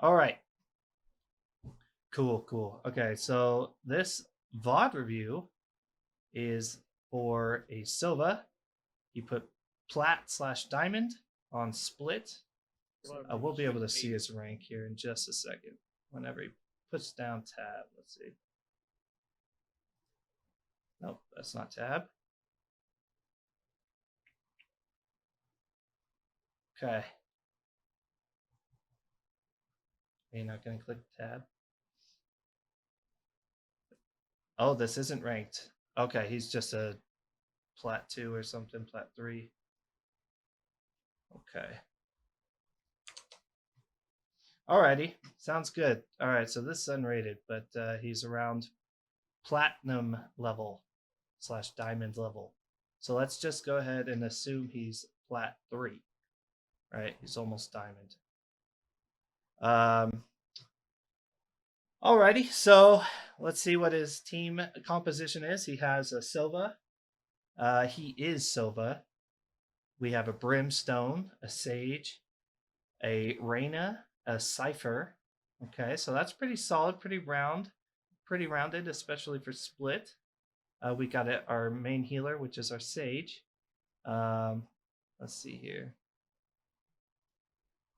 All right. Cool, cool. Okay, so this VOD review is for a SOVA. He put plat/diamond on split. We'll be able to see his rank here in just a second. Whenever he puts down tab, let's see. Nope, that's not tab. Okay. Are you not going to click tab? Oh, this isn't ranked. Okay, he's just a plat 2 or something, plat 3. Okay. Alrighty, sounds good. All right, so this is unrated, but he's around platinum level / diamond level. So let's just go ahead and assume he's plat 3, right? He's almost diamond. Alrighty, so let's see what his team composition is. He has a SOVA. He is SOVA. We have a Brimstone, a Sage, a Reyna, a Cypher. Okay, so that's pretty solid, pretty rounded, especially for split. We got our main healer, which is our Sage. Let's see here.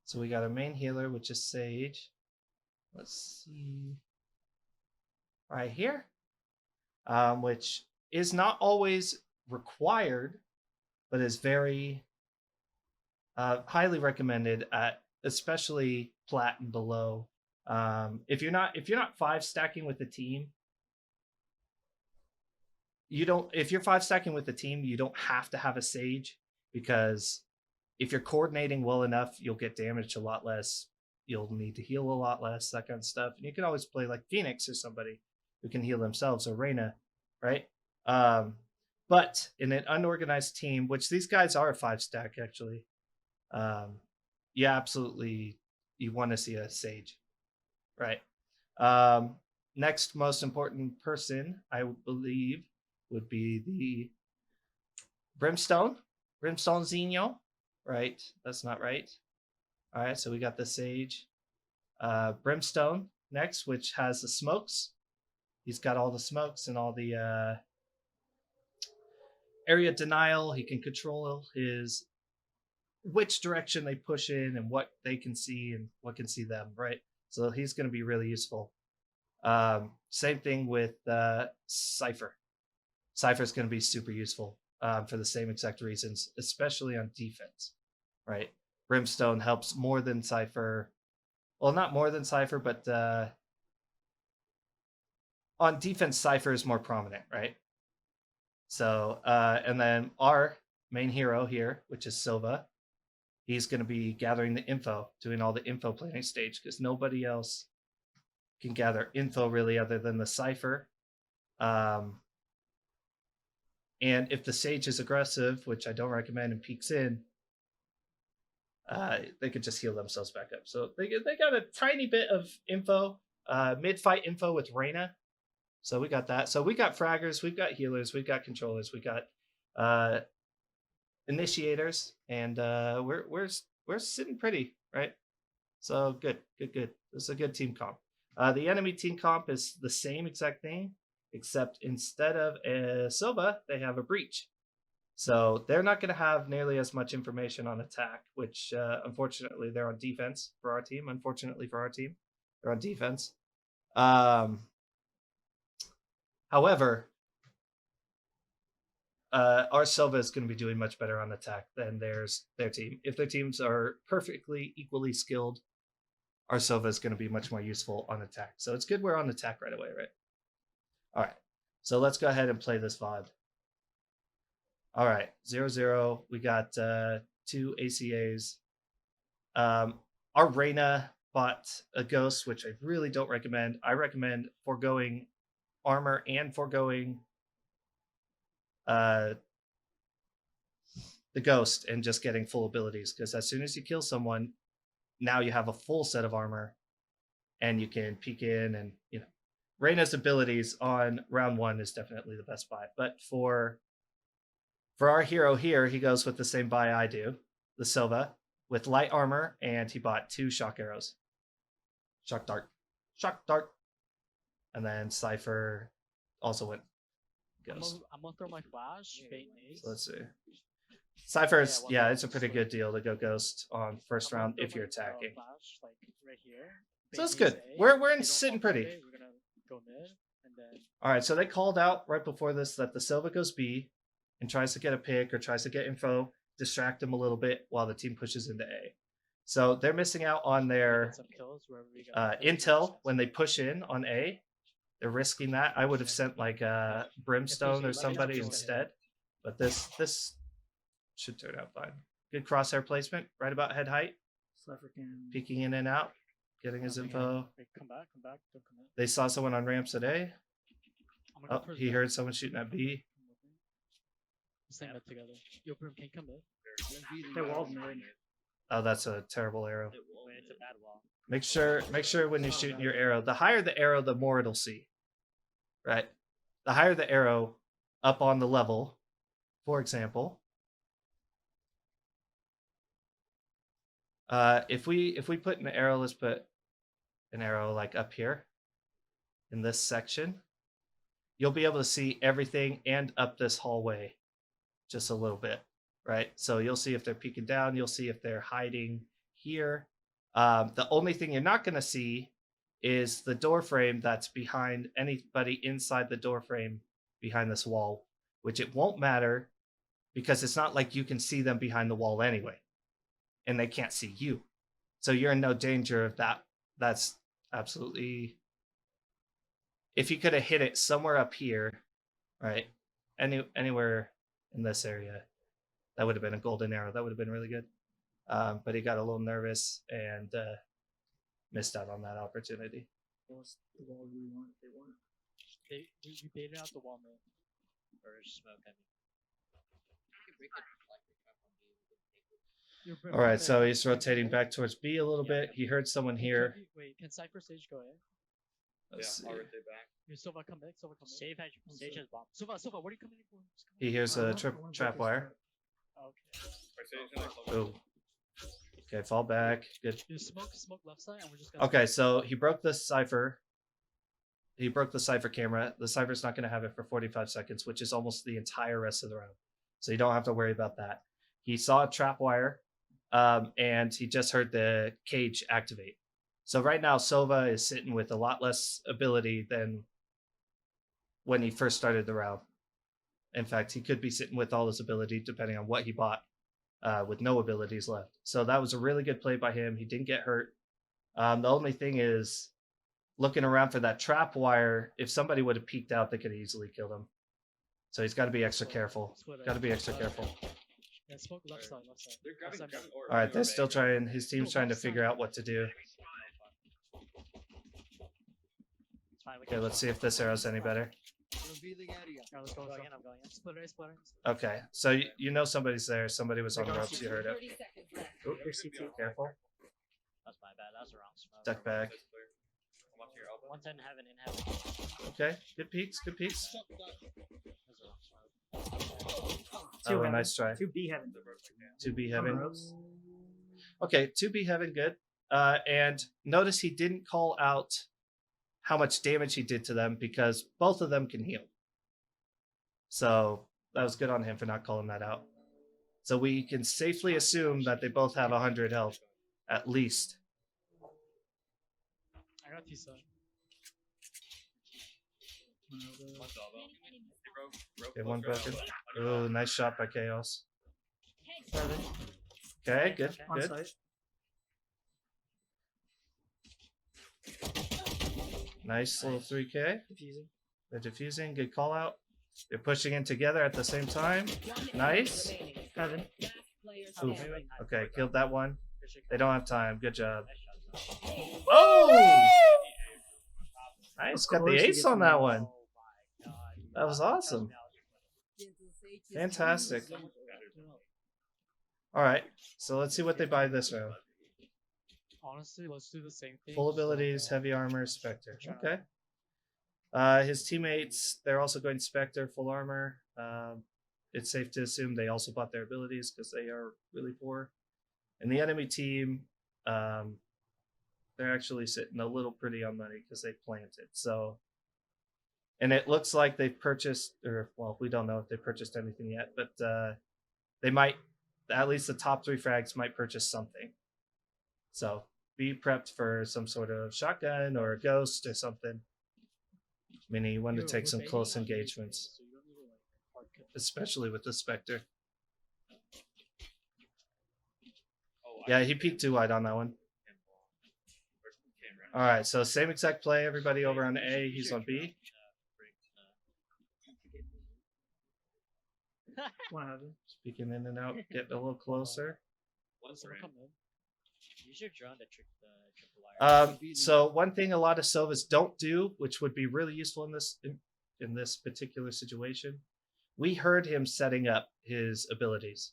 So we got our main healer, which is Sage. Let's see. Right here. Which is not always required, but is very highly recommended at especially plat and below. If you're not 5 stacking with the team, you don't. If you're 5 stacking with the team, you don't have to have a Sage, because if you're coordinating well enough, you'll get damaged a lot less. You'll need to heal a lot less, that kind of stuff. And you can always play like Phoenix or somebody who can heal themselves, or Reyna, right? But in an unorganized team, which these guys are a 5 stack actually, yeah, absolutely, you want to see a Sage, right? Next most important person, I believe, would be the Brimstone Zeno, right? That's not right. All right, so we got the Sage. Brimstone next, which has the smokes. He's got all the smokes and all the area denial. He can control which direction they push in and what they can see and what can see them, right? So he's going to be really useful. Same thing with Cypher. Cypher is going to be super useful for the same exact reasons, especially on defense, right? Brimstone helps more than Cypher. Well, not more than Cypher, but on defense, Cypher is more prominent, right? So, and then our main hero here, which is SOVA, he's going to be gathering the info, doing all the info planning stage, because nobody else can gather info really other than the Cypher. And if the Sage is aggressive, which I don't recommend, and peeks in, they could just heal themselves back up. So they got a tiny bit of info, mid-fight info with Reyna. So we got that. So we got fraggers, we've got healers, we've got controllers, we got initiators, and we're sitting pretty, right? So good. This is a good team comp. The enemy team comp is the same exact thing, except instead of a SOVA, they have a breach. So they're not going to have nearly as much information on attack, which unfortunately they're on defense for our team. Unfortunately for our team, they're on defense. However, our SOVA is going to be doing much better on attack than their team. If their teams are perfectly equally skilled, our SOVA is going to be much more useful on attack. So it's good we're on attack right away, right? All right. So let's go ahead and play this VOD. All right, 0-0. We got 2 ACAs. Our Reyna bought a Ghost, which I really don't recommend. I recommend foregoing armor and foregoing the Ghost and just getting full abilities, because as soon as you kill someone, now you have a full set of armor and you can peek in, and Reyna's abilities on round 1 is definitely the best buy. But for our hero here, he goes with the same buy I do, the SOVA, with light armor, and he bought 2 shock arrows. Shock dart, and then Cypher also went ghost. I'm gonna throw my flash, bait nades. So let's see. Cypher's, yeah, it's a pretty good deal to go ghost on first round if you're attacking. Flash, like right here. So it's good. We're in sitting pretty. We're gonna go mid, and then. All right, so they called out right before this that the SOVA goes B and tries to get a pick or tries to get info, distract them a little bit while the team pushes into A. So they're missing out on their intel when they push in on A. They're risking that. I would have sent like Brimstone or somebody instead, but this should turn out fine. Good crosshair placement, right about head height. Peeking in and out, getting his info. Come back, don't come in. They saw someone on ramps at A. Oh, he heard someone shooting at B. Same mid together. Yo, Brim, can you come in? They walled mid. Oh, that's a terrible arrow. It's a bad wall. Make sure when you're shooting your arrow, the higher the arrow, the more it'll see. Right? The higher the arrow up on the level, for example. If we put an arrow, let's put an arrow like up here in this section, you'll be able to see everything and up this hallway just a little bit, right? So you'll see if they're peeking down, you'll see if they're hiding here. The only thing you're not going to see is the door frame that's behind anybody inside the door frame behind this wall, which it won't matter because it's not like you can see them behind the wall anyway, and they can't see you. So you're in no danger of that. That's absolutely... If you could have hit it somewhere up here, right? Anywhere in this area, that would have been a golden arrow. That would have been really good. But he got a little nervous and missed out on that opportunity. The wall we want, they want. We baited out the wall mid. Or smoke, I mean. All right, so he's rotating back towards B a little bit. He heard someone here. Wait, can Cypher Sage go in? Let's see. I'll rotate back. Yo, Silva, come back. Silva, come back. Sage has bomb. Silva, what are you coming in for? He hears a trap wire. Okay. Oh. Okay, fall back. Good. You smoke left side, and we're just gonna. Okay, so he broke the Cypher. He broke the Cypher camera. The Cypher's not going to have it for 45 seconds, which is almost the entire rest of the round. So you don't have to worry about that. He saw a trap wire, and he just heard the cage activate. So right now, SOVA is sitting with a lot less ability than when he first started the round. In fact, he could be sitting with all his ability, depending on what he bought, with no abilities left. So that was a really good play by him. He didn't get hurt. The only thing is, looking around for that trap wire, if somebody would have peeked out, they could have easily killed him. So he's got to be extra careful. Got to be extra careful. Yeah, smoke left side. All right, they're still trying. His team's trying to figure out what to do. Okay, let's see if this arrow's any better. Let's go again. I'm going in. Splitter. Okay, so you know somebody's there. Somebody was on the ropes. You heard it. Oh, there's CT. Careful. That's my bad. That's the wrong smoke. Duck back. 110 heaven in heaven. Okay, good peeks. Good peeks. That's the wrong smoke. Oh, nice try. 2B heaven. 2B heaven. Okay, 2B heaven. Good. And notice he didn't call out how much damage he did to them because both of them can heal. So that was good on him for not calling that out. So we can safely assume that they both have 100 health, at least. I got T-side. Okay, one broken. Oh, nice shot by Chaos. Okay, good, good. Nice little 3K. They're defusing. Good call out. They're pushing in together at the same time. Nice. Heaven. Oof. Okay, killed that one. They don't have time. Good job. Oh! Nice. Got the ace on that one. That was awesome. Fantastic. All right. So let's see what they buy this round. Honestly, let's do the same thing. Full abilities, heavy armor, Spectre. Okay. His teammates, they're also going Spectre, full armor. It's safe to assume they also bought their abilities because they are really poor. And the enemy team, they're they're actually sitting a little pretty on money because they planted. So, and it looks like they've purchased, or well, we don't know if they purchased anything yet, but they might, at least the top 3 frags might purchase something. So be prepped for some sort of shotgun or a ghost or something. Meaning you want to take some close engagements, So you don't need to like hard cut. especially with the Spectre. Oh, Yeah, he peeked too wide on that one. All right, so same exact play. Everybody over on A, he's on B. One heaven. Speaking in and out, getting a little closer. Someone come in. Use your drone to trick the wire. So one thing a lot of Sovas don't do, which would be really useful in this particular situation, we heard him setting up his abilities.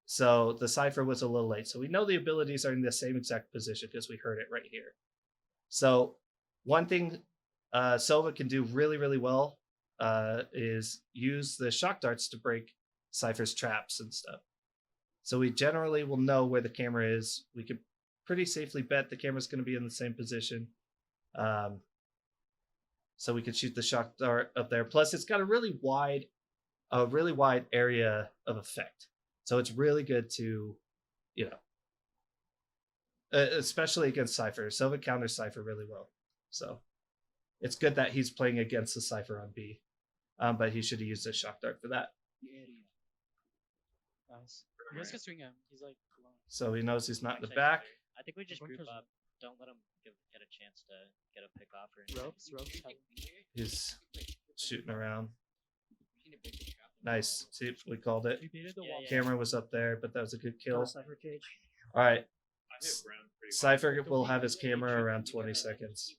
So the Cypher was a little late. So we know the abilities are in the same exact position because we heard it right here. So one thing Sova can do really, really well is use the shock darts to break Cypher's traps and stuff. So we generally will know where the camera is. We can pretty safely bet the camera's going to be in the same position. So we could shoot the shock dart up there. Plus, it's got a really wide area of effect. So it's really good to, especially against Cypher. Sova counters Cypher really well. So it's good that he's playing against the Cypher on B. But he should have used a shock dart for that. Nice. You guys can swing him. He's like alone. So he knows he's not in the Actually, back. I think we just Everyone group goes up. Don't let him get a chance to get a pick off or anything. Ropes. Heaven. He's shooting around. Nice. See, we called it. We baited the Yeah, wall. yeah. Camera was up there, but that was a good kill. Cypher cage. All right. Cypher will have his camera around 20 seconds.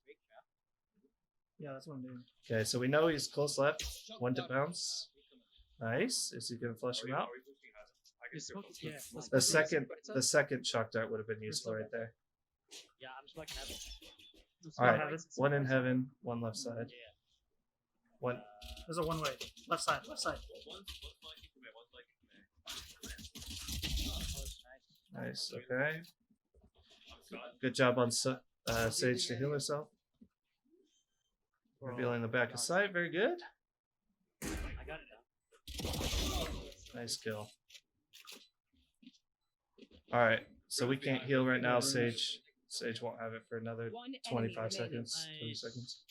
Yeah, that's what I'm doing. Okay, so we know he's close left. 1 to bounce. Nice. Is he going to flush him out? You smoke- yeah, let's The go. second shock dart would have been useful right there. Yeah, I'm smoking heaven. Let's All go right. heaven. 1 in heaven, 1 left side. Yeah. 1. There's a one way. Left side. Left side. Nice. Okay. Good job on Sage to heal herself. Revealing the back of sight. Very good. I got it now. Nice kill. All right. So we can't heal right now, Sage. Sage won't have it for another 25 seconds. 20 Nice. seconds.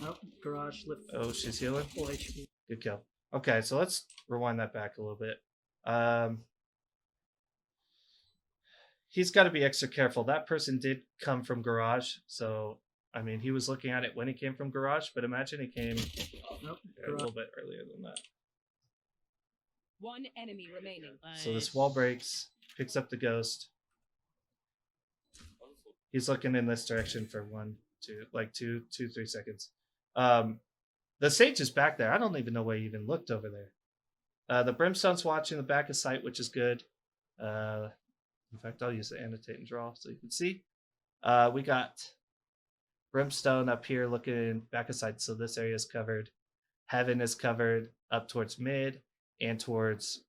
Nope. Garage lift. Oh, she's healing. Full HP. Good kill. Okay, so let's rewind that back a little bit. He's got to be extra careful. That person did come from garage, so I mean, he was looking at it when he came from garage, but imagine he came Nope. a little bit earlier than that. One enemy remaining. So this wall breaks, picks up the ghost. He's looking in this direction for 2, 3 seconds. The Sage is back there. I don't even know where he even looked over there. The Brimstone's watching the back of sight, which is good. In fact, I'll use the annotate and draw so you can see. We got Brimstone up here looking back of sight, so this area is covered. Heaven is covered up towards mid and towards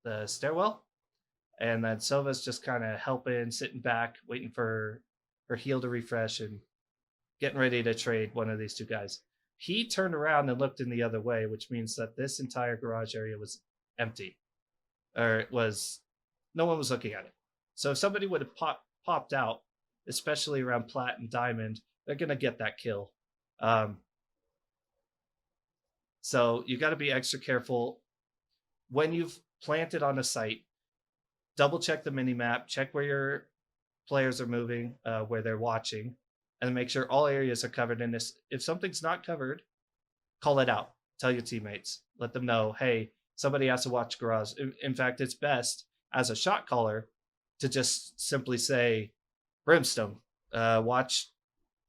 the stairwell. And then Sova's just kind of helping, sitting back, waiting for her heal to refresh and getting ready to trade one of these two guys. He turned around and looked in the other way, which means that this entire garage area was empty. Or it was, no one was looking at it. So if somebody would have popped out, especially around Plat and Diamond, they're going to get that kill. So you got to be extra careful. When you've planted on a site, double check the mini-map, check where your players are moving, where they're watching, and make sure all areas are covered in this. If something's not covered, call it out. Tell your teammates. Let them know, hey, somebody has to watch garage. In fact, it's best as a shot caller to just simply say, Brimstone, watch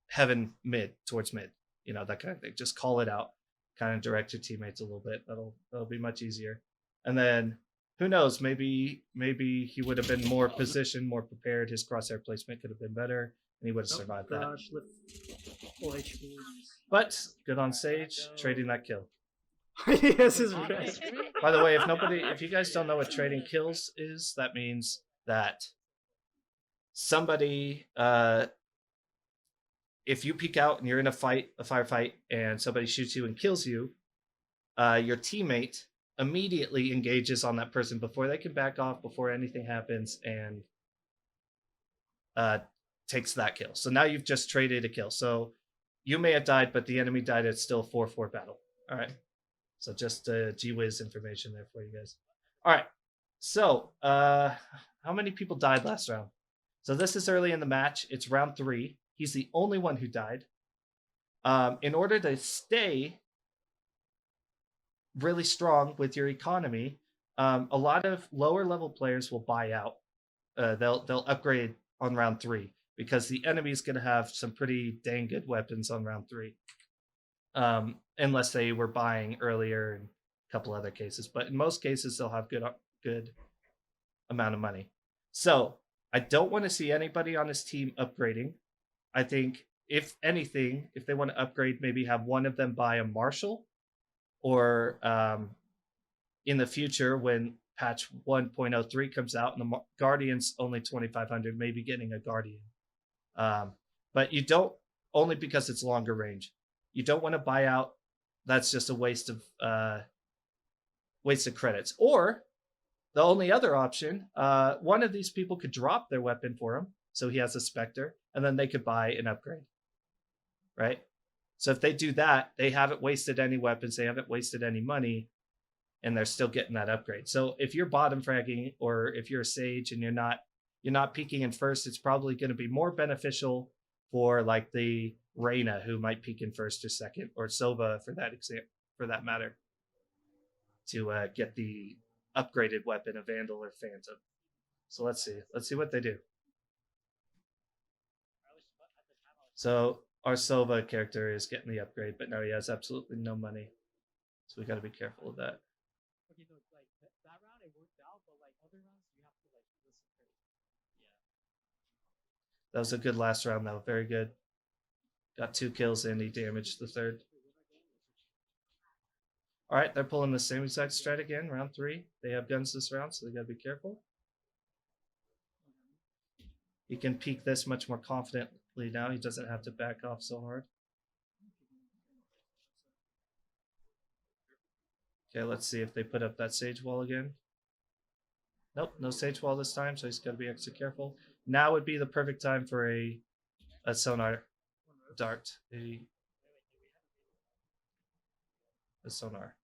Heaven mid, towards mid. You know, that kind of thing. Just call it out. Kind of direct your teammates a little bit. That'll be much easier. And then who knows? Maybe he would have been more positioned, more prepared. His crosshair placement could have been better, and he would have survived that. Garage lift. Full HP. But good on Sage, trading that kill. Yes, is On red. screen? By the way, if you guys don't know what trading kills is, that means that somebody, if you peek out and you're in a firefight, and somebody shoots you and kills you, your teammate immediately engages on that person before they can back off, before anything happens, and takes that kill. So now you've just traded a kill. So you may have died, but the enemy died. It's still 4-4 battle. All right. So just G-Wiz information there for you guys. All right. So how many people died last round? So this is early in the match. It's round 3. He's the only one who died. In order to stay really strong with your economy, a lot of lower level players will buy out. They'll upgrade on round 3 because the enemy's going to have some pretty dang good weapons on round 3. Unless they were buying earlier in a couple other cases, but in most cases they'll have good amount of money. So I don't want to see anybody on his team upgrading. I think if anything, if they want to upgrade, maybe have one of them buy a Marshal, or in the future when patch 1.03 comes out and the Guardian's only 2,500, maybe getting a Guardian. But you don't, only because it's longer range. You don't want to buy out. That's just a waste of credits. Or the only other option, one of these people could drop their weapon for him, so he has a Spectre, and then they could buy an upgrade. Right? So if they do that, they haven't wasted any weapons, they haven't wasted any money, and they're still getting that upgrade. So if you're bottom fragging, or if you're a Sage and you're not peeking in first, it's probably going to be more beneficial for like the Reyna, who might peek in first or second, or Sova for that matter, to get the upgraded weapon, a Vandal or Phantom. So let's see what they do. So our Sova character is getting the upgrade, but no, he has absolutely no money. So we got to be careful of that. Okay, no, like that round it worked out, but like other rounds you have to like listen first. Yeah. That was a good last round, though. Very good. Got 2 kills and he damaged the third. All right, they're pulling the same exact strat again, round 3. They have guns this round, so they got to be careful. He can peek this much more confidently now. He doesn't have to back off so hard. Okay, let's see if they put up that Sage Wall again. Nope, no Sage Wall this time, so he's got to be extra careful. Now would be the perfect time for a sonar dart. A sonar.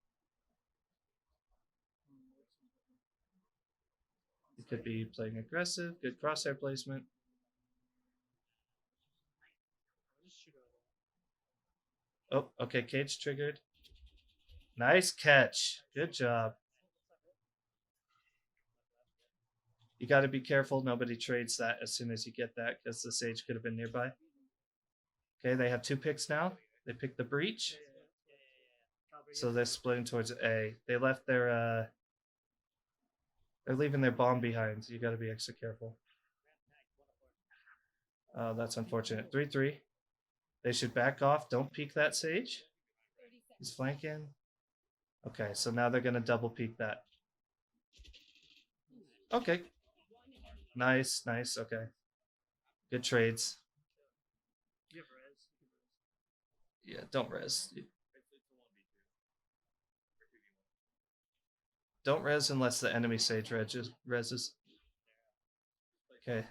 He could be playing aggressive, good crosshair placement. Oh, okay, cage triggered. Nice catch. Good job. You got to be careful. Nobody trades that as soon as you get that, because the Sage could have been nearby. Okay, they have 2 picks now. They picked the Breach. So they're splitting towards A. They left their they're leaving their bomb behind. So you got to be extra careful. Oh, that's unfortunate. 3-3. They should back off. Don't peek that Sage. He's flanking. Okay, so now they're going to double peek that. Okay. Nice, nice. Okay. Good trades. Yeah, don't res. Don't res unless the enemy Sage reses. Okay.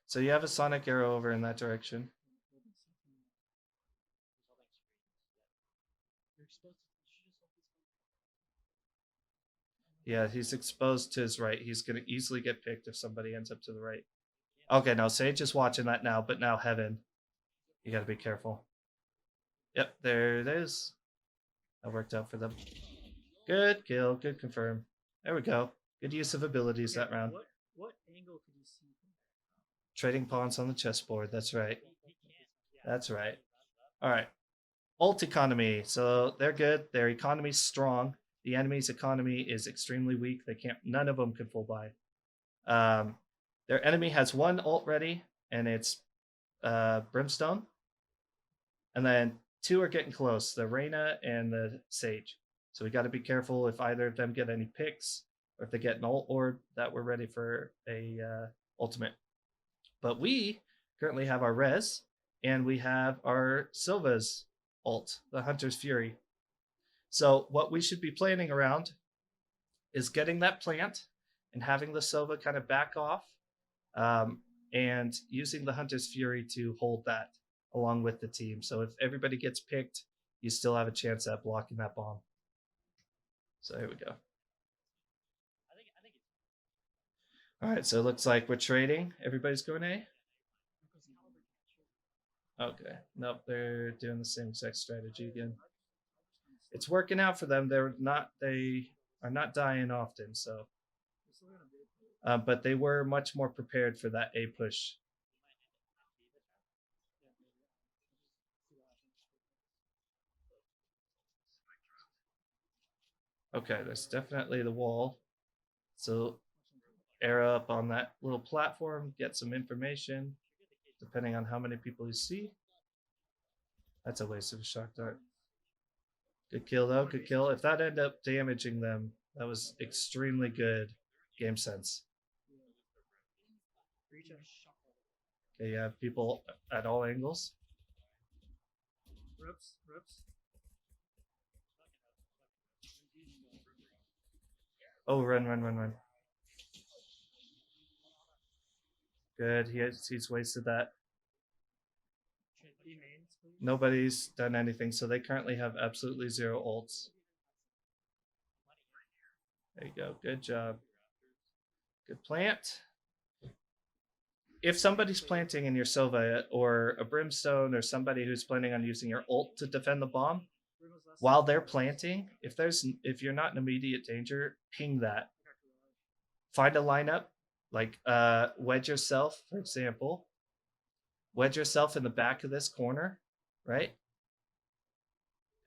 So you have a Sonic Arrow over in that direction. Yeah, he's exposed to his right. He's going to easily get picked if somebody ends up to the right. Okay, no, Sage is watching that now, but now Heaven. You got to be careful. Yep, there it is. That worked out for them. Good kill, good confirm. There we go. Good use of abilities that round. What angle could you see? Trading pawns on the chessboard. That's right. That's right. All right. Ult economy. So they're good. Their economy's strong. The enemy's economy is extremely weak. They can't. None of them can full buy. Their enemy has 1 ult ready, and it's Brimstone. And then two are getting close, the Reyna and the Sage. So we got to be careful if either of them get any picks or if they get an ult orb that we're ready for a ultimate. But we currently have our res and we have our Silva's ult, the Hunter's Fury. So what we should be planning around is getting that plant and having the Sova kind of back off and using the Hunter's Fury to hold that along with the team. So if everybody gets picked, you still have a chance at blocking that bomb. So here we go. I think it's All right, so it looks like we're trading. Everybody's going A? Okay. Nope, they're doing the same exact strategy again. It's working out for them. They are not dying often, so but they were much more prepared for that A push. Okay, there's definitely the wall. So air up on that little platform, get some information, depending on how many people you see. That's a waste of a shock dart. Good kill though, good kill. If that ended up damaging them, that was extremely good game sense. Okay, you have people at all angles. Rips. Oh, run. Good, he's wasted that. Nobody's done anything, so they currently have absolutely 0 ults. There you go, good job. Good plant. If somebody's planting in your Sova or a Brimstone or somebody who's planning on using your ult to defend the bomb, while they're planting, if you're not in immediate danger, ping that. Find a lineup, like wedge yourself, for example. Wedge yourself in the back of this corner, right?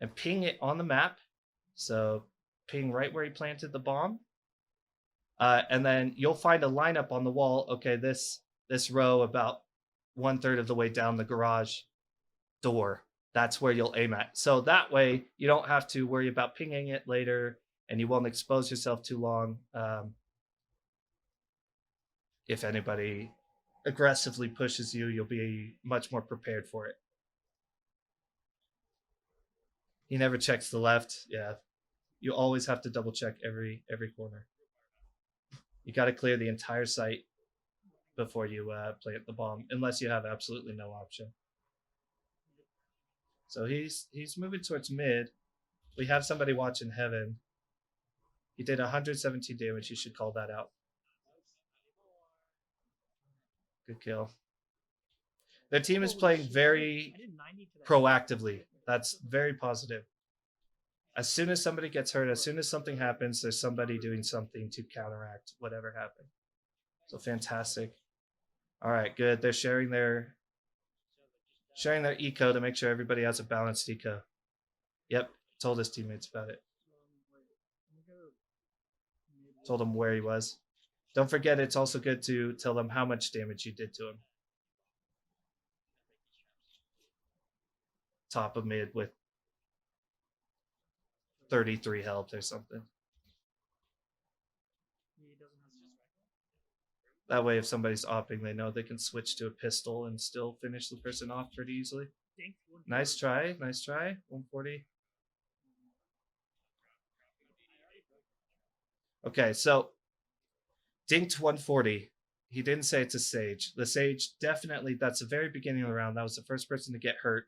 And ping it on the map. So ping right where he planted the bomb. And then you'll find a lineup on the wall. Okay, this row about 1/3 of the way down the garage door. That's where you'll aim at. So that way you don't have to worry about pinging it later and you won't expose yourself too long. If anybody aggressively pushes you, you'll be much more prepared for it. He never checks the left. Yeah. You always have to double check every corner. You got to clear the entire site before you plant the bomb, unless you have absolutely no option. So he's moving towards mid. We have somebody watching heaven. He did 117 damage. You should call that out. Good kill. Their team is playing very proactively. That's very positive. As soon as somebody gets hurt, as soon as something happens, there's somebody doing something to counteract whatever happened. So fantastic. All right, good. They're sharing their eco to make sure everybody has a balanced eco. Yep, told his teammates about it. Told him where he was. Don't forget, it's also good to tell them how much damage you did to him. Top of mid with 33 health or something. That way, if somebody's opping, they know they can switch to a pistol and still finish the person off pretty easily. Nice try, 140. Okay, so dinked 140. He didn't say it's a Sage. The Sage, definitely, that's the very beginning of the round. That was the first person to get hurt.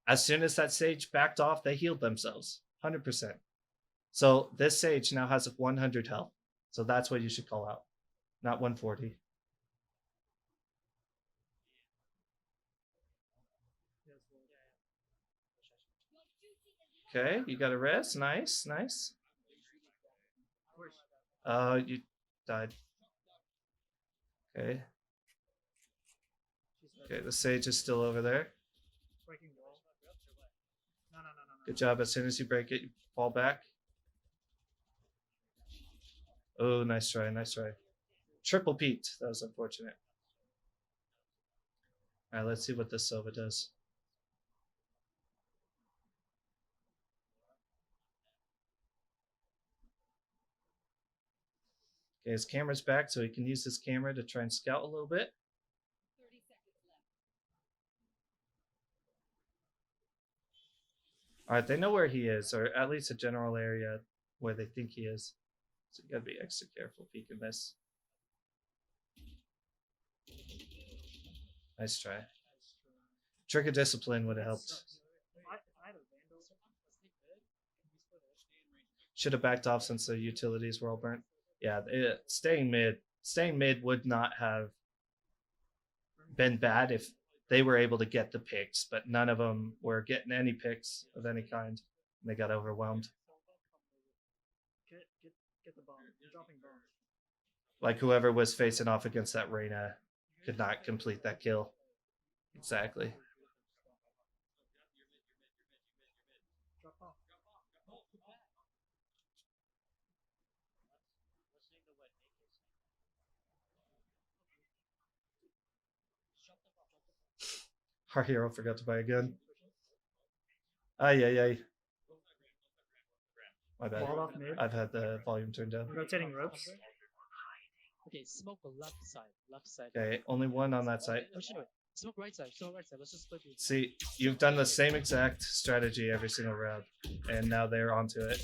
As soon as that Sage backed off, they healed themselves. 100%. So this Sage now has 100 health. So that's what you should call out. Not 140. Okay, you got a res. Nice. You died. Okay. Okay, the Sage is still over there. Good job. As soon as you break it, you fall back. Oh, nice try. Triple peaked. That was unfortunate. All right, let's see what this Sova does. Okay, his camera's back, so he can use his camera to try and scout a little bit. 30 seconds left. All right, they know where he is, or at least a general area where they think he is. So you gotta be extra careful peeking this. Nice try. Trick of discipline would have helped. I had a Vandal. Let's take mid. Can we split it? Should have backed off since the utilities were all burnt. Yeah, staying mid would not have been bad if they were able to get the picks, but none of them were getting any picks of any kind. And they got overwhelmed. Get the bomb. I'm dropping bomb. Like whoever was facing off against that Reyna could not complete that kill. Exactly. Drop bomb. Listening to what Nick is saying. Shut the fuck up. Our hero forgot to buy a gun. Ay. My bad. Wall off mid. I've had the volume turned down. Rotating ropes. Okay, smoke the left side. Left side. Okay, only one on that side. Oh, shit, wait. Smoke right side. Smoke right side. Let's just split these. See, you've done the same exact strategy every single round, and now they're onto it.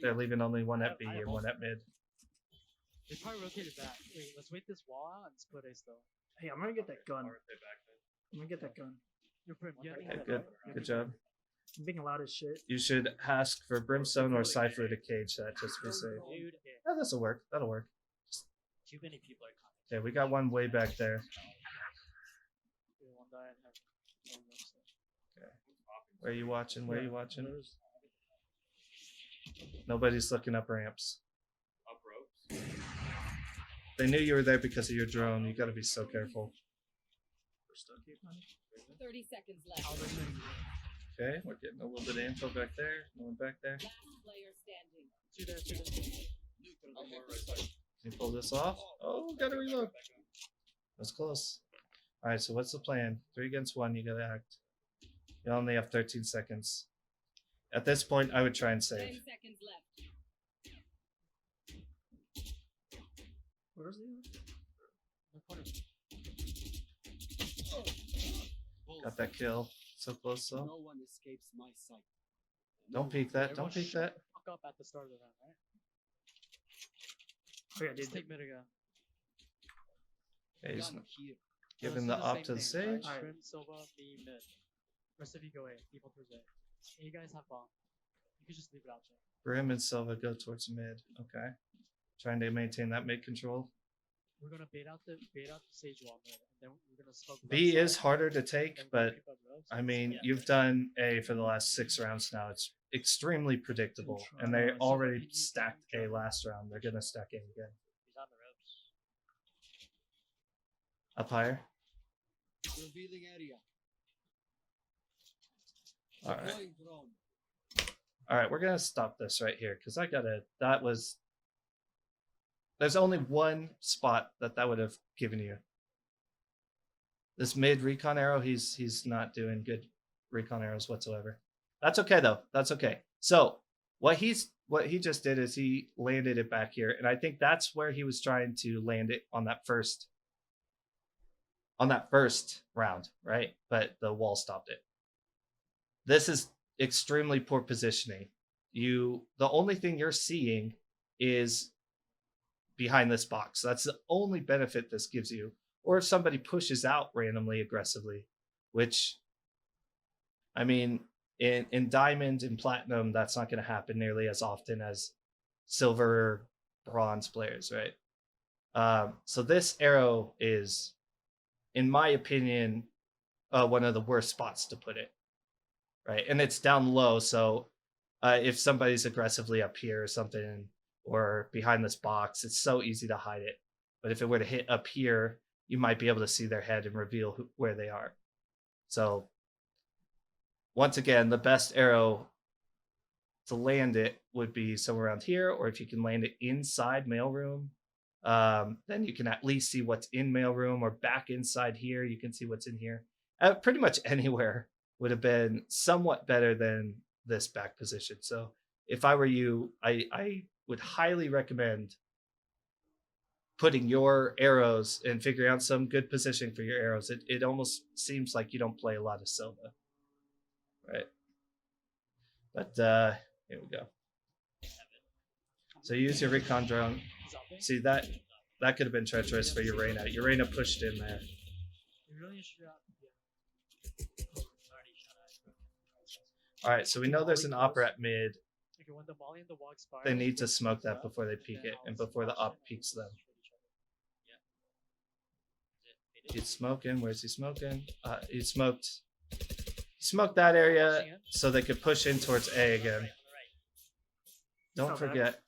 They're leaving only one at B and one at mid. They probably rotated back. Wait, let's wait this wall out and split A still. Hey, I'm gonna get that gun. I'm gonna get that gun. You're pretty. You have Okay, that, good. right? Good job. I'm being loud as shit. You should ask for Brimstone or Cypher to cage that just to be safe. Dude, Yeah, this'll work. That'll work. Too many people are coming. Okay, we got one way back there. okay, one die and have one left side. Where are you watching? Where are you watching? Nobody's looking up ramps. Up ropes. They knew you were there because of your drone. You gotta be so careful. 30 seconds left. Okay, we're getting a little bit of info back there. No one back there. Last player standing. Two there, two there. Can you pull this off? Oh, gotta reload. That's close. Alright, so what's the plan? 3 against 1, you gotta act. You only have 13 seconds. At this point, I would try and 10 save. seconds left. Where's the No corner. Got that kill. So close, though. No one escapes my sight. Don't peek that. Don't Everyone peek shut that. the fuck up at the start of the round, right? Oh yeah, Just dude. take mid again. Okay, he's Gun here. giving Let's the do op to the same thing, sage. right? Shrimp, Silva, me, mid. Rest of you go A. People towards A. And you guys have bomb. You can just leave it out, Jay. Brim and Silva go towards mid. Okay. Trying to maintain that mid control. We're gonna bait out the sage wall mid, and then we're gonna smoke. B left is side, harder to and take, then we're gonna but pick up ropes. I mean, Yeah. you've done A for the last 6 rounds now. It's extremely predictable, and they already stacked A last round. They're gonna stack A again. He's on the ropes. Up higher. Revealing area. All right. Deploying drone. All right, we're gonna stop this right here because I gotta. That was. There's only one spot that would have given you. This mid recon arrow, he's not doing good recon arrows whatsoever. That's okay though. That's okay. So what he just did is he landed it back here, and I think that's where he was trying to land it on that first round, right? But the wall stopped it. This is extremely poor positioning. The only thing you're seeing is behind this box. That's the only benefit this gives you. Or if somebody pushes out randomly aggressively, which, I mean, in diamond and platinum, that's not going to happen nearly as often as silver, bronze players, right? So this arrow is, in my opinion, one of the worst spots to put it, right? And it's down low, so if somebody's aggressively up here or something, or behind this box, it's so easy to hide it. But if it were to hit up here, you might be able to see their head and reveal where they are. So once again, the best arrow to land it would be somewhere around here, or if you can land it inside mailroom, then you can at least see what's in mailroom, or back inside here, you can see what's in here. Pretty much anywhere would have been somewhat better than this back position. So if I were you, I would highly recommend putting your arrows and figuring out some good position for your arrows. It almost seems like you don't play a lot of SOVA, right? But here we go. So use your recon drone. He's up there. See that could have been treacherous for your Reyna. Your Reyna pushed in there. You really should have. All right, so we know there's an opera at mid. Okay, when the Molly and the Wog spire, They need to smoke that before they peek it and before the op peeks them. He's smoking. Where's he smoking? He smoked that area so they could push in towards A again. Don't forget,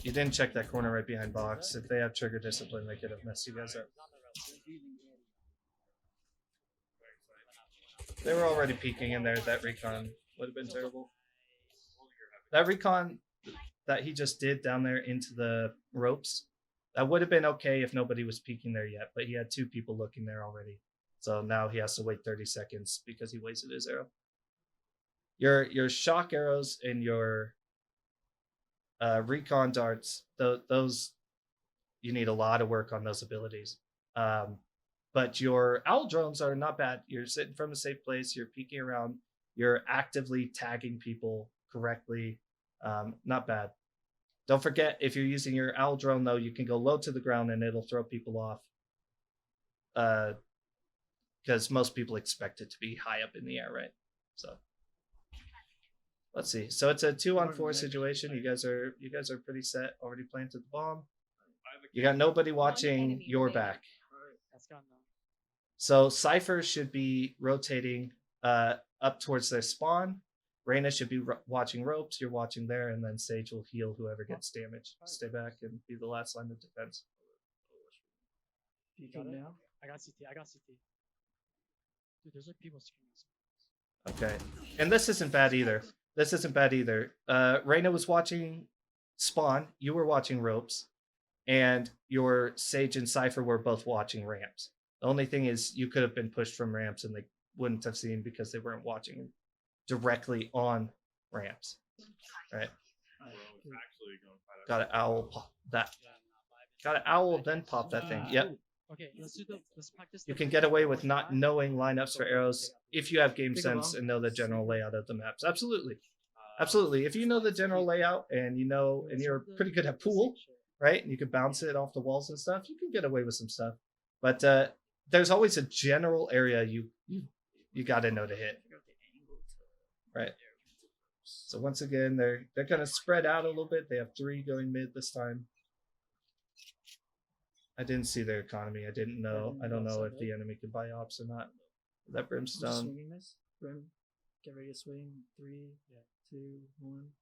you didn't check that corner right behind box. If they have trigger discipline, they could have messed you guys up. Revealing area. They were already peeking in there. That recon would have been terrible. That recon that he just did down there into the ropes, that would have been okay if nobody was peeking there yet, but he had 2 people looking there already. So now he has to wait 30 seconds because he wasted his arrow. Your shock arrows and your recon darts, those you need a lot of work on those abilities. But your owl drones are not bad. You're sitting from a safe place, you're peeking around, you're actively tagging people correctly. Not bad. Don't forget, if you're using your owl drone though, you can go low to the ground and it'll throw people off. Because most people expect it to be high up in the air, right? So let's see. So it's a 2-on-4 situation. You guys are pretty set. Already planted the bomb. You got nobody watching your back. That's gone now. So Cypher should be rotating up towards their spawn. Reyna should be watching ropes. You're watching there, and then Sage will heal whoever gets damaged. Stay back and be the last line of defense. You got it? I got CT. Dude, there's like people screaming. Okay, and this isn't bad either. Reyna was watching spawn. You were watching ropes, and your Sage and Cypher were both watching ramps. The only thing is, you could have been pushed from ramps, and they wouldn't have seen because they weren't watching directly on ramps, right? Got an owl pop that. Got an owl, then pop that thing. Yep. Okay, let's practice. You can get away with not knowing lineups for arrows if you have game sense and know the general layout of the maps. Absolutely. If you know the general layout and you're pretty good at pool, right? And you can bounce it off the walls and stuff, you can get away with some stuff. But there's always a general area you got to know to hit. Right. So once again, they're going to spread out a little bit. They have 3 going mid this time. I didn't see their economy. I don't know if the enemy can buy ops or not. That brimstone. Swinging this. Brim. Get ready to swing. 3, 2, 1.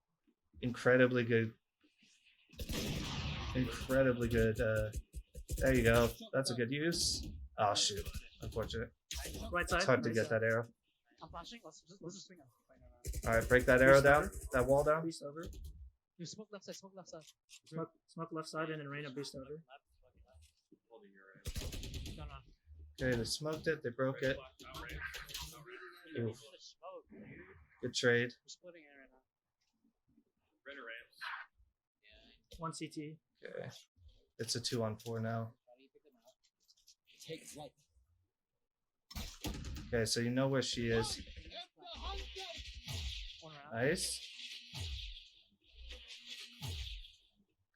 Incredibly good. There you go. That's a good use. Oh shoot. Unfortunate. Right side. It's hard to get that arrow. I'm flashing. Let's just swing out. Alright, break that arrow down. That wall down. Boost over. You smoke left side. Smoke left side and then Reyna boost over. No. Okay, they smoked it. They broke it. Oof. Smoke, dude. Good trade. We're splitting it right now. 1 CT. Okay. It's a 2-on-4 now. Take flight. Okay, so you know where she is. One round. Nice.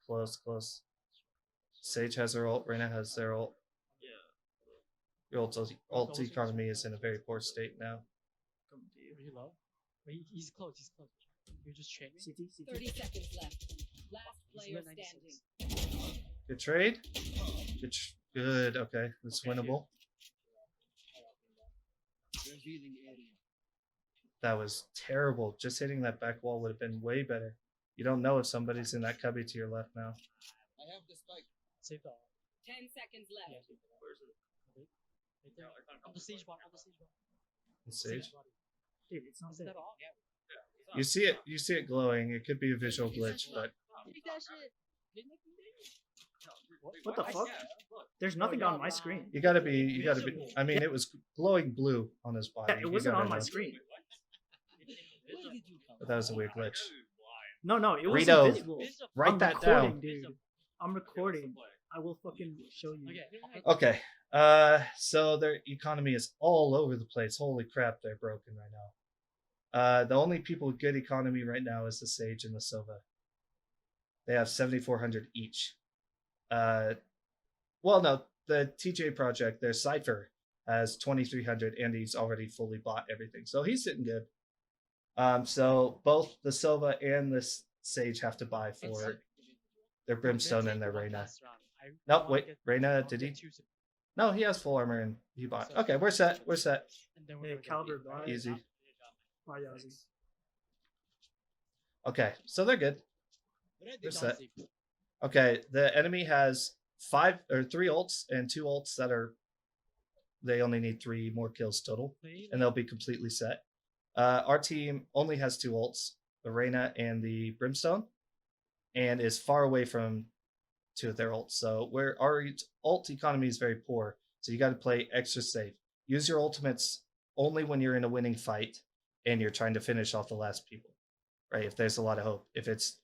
Close. Sage has her ult. Reyna has their ult. Your ult economy is in a very poor state now. Are you low? Wait, he's close. You're just trading. CT. 30 seconds left. Last He's player lit 96. standing. Good trade. Good. Okay, that's winnable. Revealing area. That was terrible. Just hitting that back wall would have been way better. You don't know if somebody's in that cubby to your left now. I have the spike. Save that. 10 seconds Yeah, left. save that. Right there. On the stage bar. The Sage. Dude, it's not Is dead. that all? You see it glowing. It could be a visual glitch, but Take that shit. What the fuck? There's nothing on my screen. you gotta be. I mean, it was glowing blue on his body. Yeah, it You wasn't gotta on my know. screen. Where did you come But that was a weird glitch. No, it was Rito, invisible. write I'm that recording, down. dude. I'm recording. I will fucking show you. Okay. Okay. So their economy is all over the place. Holy crap, they're broken right now. The only people with good economy right now is the Sage and the Sova. They have 7,400 each. Well, no, the TJ project, their Cypher has 2,300, and he's already fully bought everything, so he's sitting good. So both the Sova and the Sage have to buy for their Brimstone and their Reyna. Nope, wait, Reyna, did he? No, he has full armor and he bought. Okay, we're set. We're set. Hey, Caliber buy. Easy. Buy Yazzie. Okay, so they're good. Ready? They're set. Okay, the enemy has 3 ults and 2 ults that are. They only need 3 more kills total, and they'll be completely set. Our team only has 2 ults, the Reyna and the Brimstone, and is far away from 2 of their ults. So our ult economy is very poor, so you got to play extra safe. Use your ultimates only when you're in a winning fight and you're trying to finish off the last people, right? If there's a lot of hope. If it's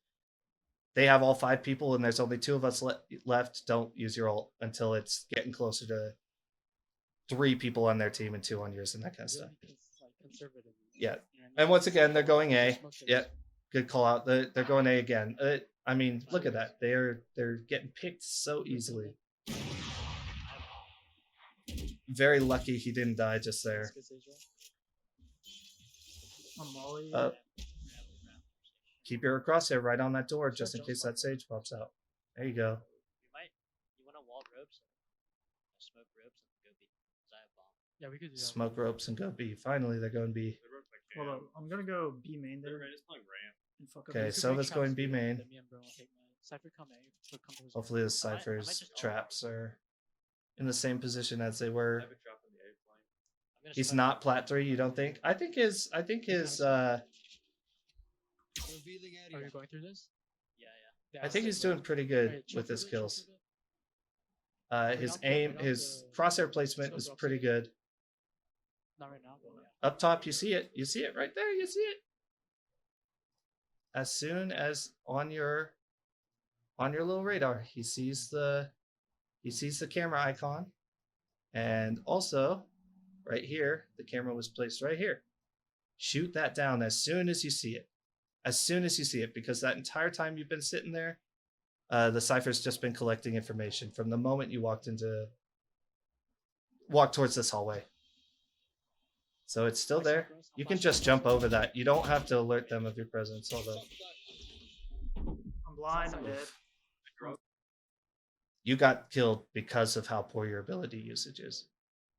they have all 5 people and there's only 2 of us left, don't use your ult until it's getting closer to 3 people on their team and 2 on yours and that kind of stuff. Yeah. And once again, they're going A. Yeah, good call out. They're going A again. I mean, look at that. They're getting picked so easily. Very lucky he didn't die just there. Keep your crosshair right on that door just in case that Sage pops out. There you go. You want to wall ropes? Smoke ropes and go B. 'Cause I have bomb. Yeah, we could do that. Smoke ropes and go B. Finally, they're going B. Hold on, I'm gonna go B main there. And fuck up Okay, this. Sova's going B main. Then me and Bro will take mid. Cypher come A. But come to his Hopefully the I might Cypher's just- traps are in the same position as they were. I'm gonna He's smoke not plat 3, you don't think? I think his Revealing Are area. you going through this? Yeah. I think he's doing pretty good with his kills. His aim, his crosshair placement is pretty good. Not right now, but yeah. Up top, you see it. You see it right there. You see it. As soon as on your little radar, he sees the camera icon, and also right here, the camera was placed right here. Shoot that down as soon as you see it. As soon as you see it, because that entire time you've been sitting there, the Cypher's just been collecting information from the moment you walked towards this hallway. So it's still there. You can just jump over that. You don't have to alert them of your presence, although I'm blind, I'm dead. you got killed because of how poor your ability usage is.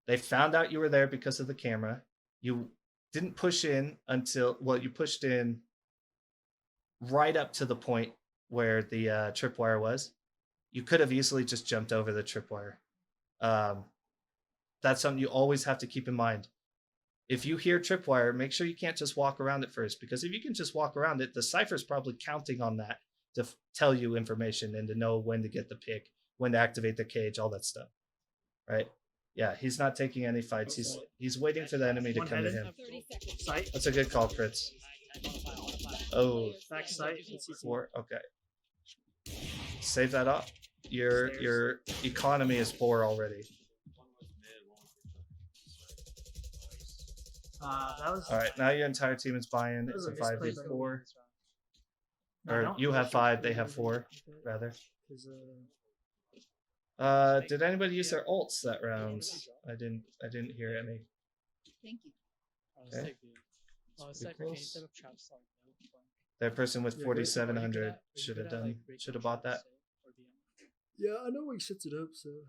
They found out you were there because of the camera. You didn't push in until, well, you pushed in right up to the point where the tripwire was. You could have easily just jumped over the tripwire. That's something you always have to keep in mind. If you hear tripwire, make sure you can't just walk around it first, because if you can just walk around it, the Cypher's probably counting on that to tell you information and to know when to get the pick, when to activate the cage, all that stuff. Right? Yeah, he's not taking any fights. He's waiting for the enemy to come to him. 30 seconds. Sight. That's a good call, Fritz. Oh, Back sight. four. Okay. Save that up. Your economy is poor already. That was. All right, now your entire team is buying. That It's was a a misplay 5v4. No, I Or don't- you have 5, they have 4, rather. 'Cause, Did anybody use their ults that round? I didn't hear any. Thank you. Okay. Oh, It's Cypher, pretty can you close. set up traps like that? That person with Yeah, great. 4,700 should have bought that. yeah, I know he sets it up, so.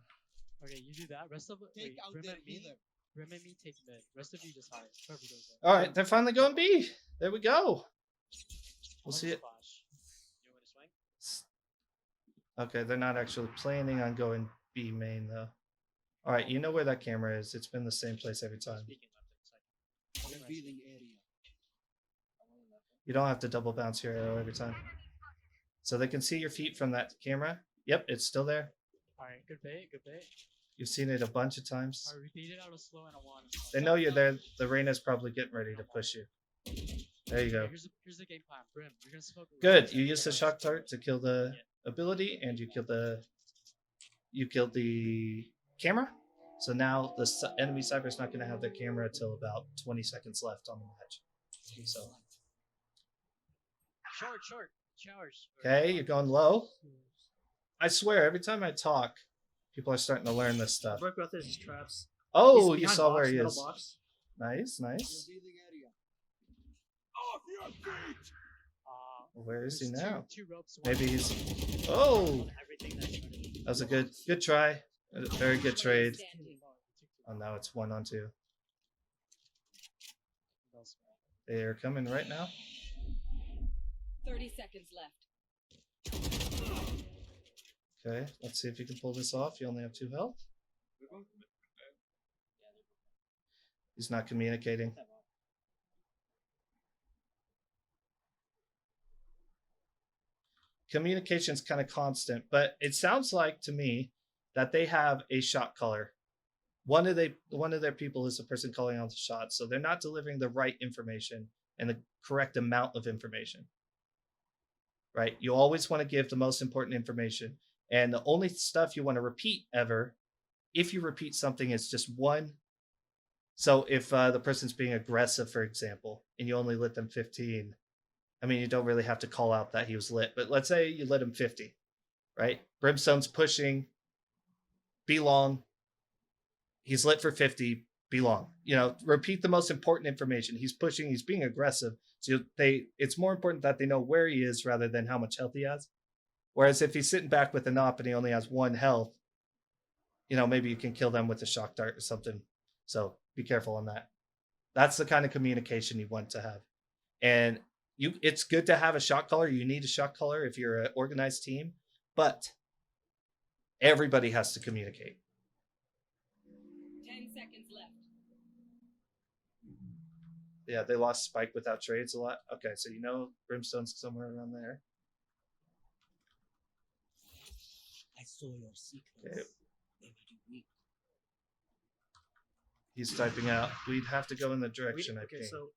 Okay, you do that. Rest of it. Take Wait, out Rim their and me. healer. Rim and me take mid. Rest of you just hide. Whoever goes there. All right, they're finally going B. There we go. We'll see it. Flash. You want me to swing? Okay, they're not actually planning on going B main though. All right, you know where that camera is. It's been the same place every time. Speaking left and Revealing area. You don't have to double bounce your arrow every time. So they can see your feet from that camera. Yep, it's still there. Alright, good bait, good bait. You've seen it a bunch of times. Alright, we beat it out of slow and a one. They know you're there. The Reyna's probably getting ready to push you. There you go. Here's the game plan. Brim, you're gonna smoke. Good. You use the shock dart to kill the ability, and you kill the you killed the camera. So now the enemy cypher is not going to have their camera until about 20 seconds left on the match. So Short. Showers. okay, you're going low. I swear, every time I talk, people are starting to learn this stuff. Broke both his traps. Oh, He's you behind saw box, where he middle is. box. Nice. Revealing area. Where is he There's now? Two ropes. Maybe he's. Oh, Everything that's running. that was a good try. A very good trade. Standing. Oh, now it's 1-on-2. That's They are coming right now. 30 seconds left. Okay, let's see if you can pull this off. You only have 2 health. He's not communicating. Communication's kind of constant, but it sounds like to me that they have a shot caller. One of their people is the person calling out the shots, so they're not delivering the right information and the correct amount of information. Right? You always want to give the most important information, and the only stuff you want to repeat ever, if you repeat something, is just one. So if the person's being aggressive, for example, and you only lit them 15, I mean, you don't really have to call out that he was lit, but let's say you lit him 50, right? Brimstone's pushing, be long. He's lit for 50, be long. You know, repeat the most important information. He's pushing, he's being aggressive. So it's more important that they know where he is rather than how much health he has. Whereas if he's sitting back with an op and he only has 1 health, you know, maybe you can kill them with a shock dart or something. So be careful on that. That's the kind of communication you want to have. And it's good to have a shot caller. You need a shot caller if you're an organized team, but everybody has to communicate. 10 seconds left. Yeah, they lost Spike without trades a lot. Okay, so you know Brimstone's somewhere around there. I saw your secrets. Okay. They made you weak. He's typing out. We'd have to go in the direction I Okay, think. so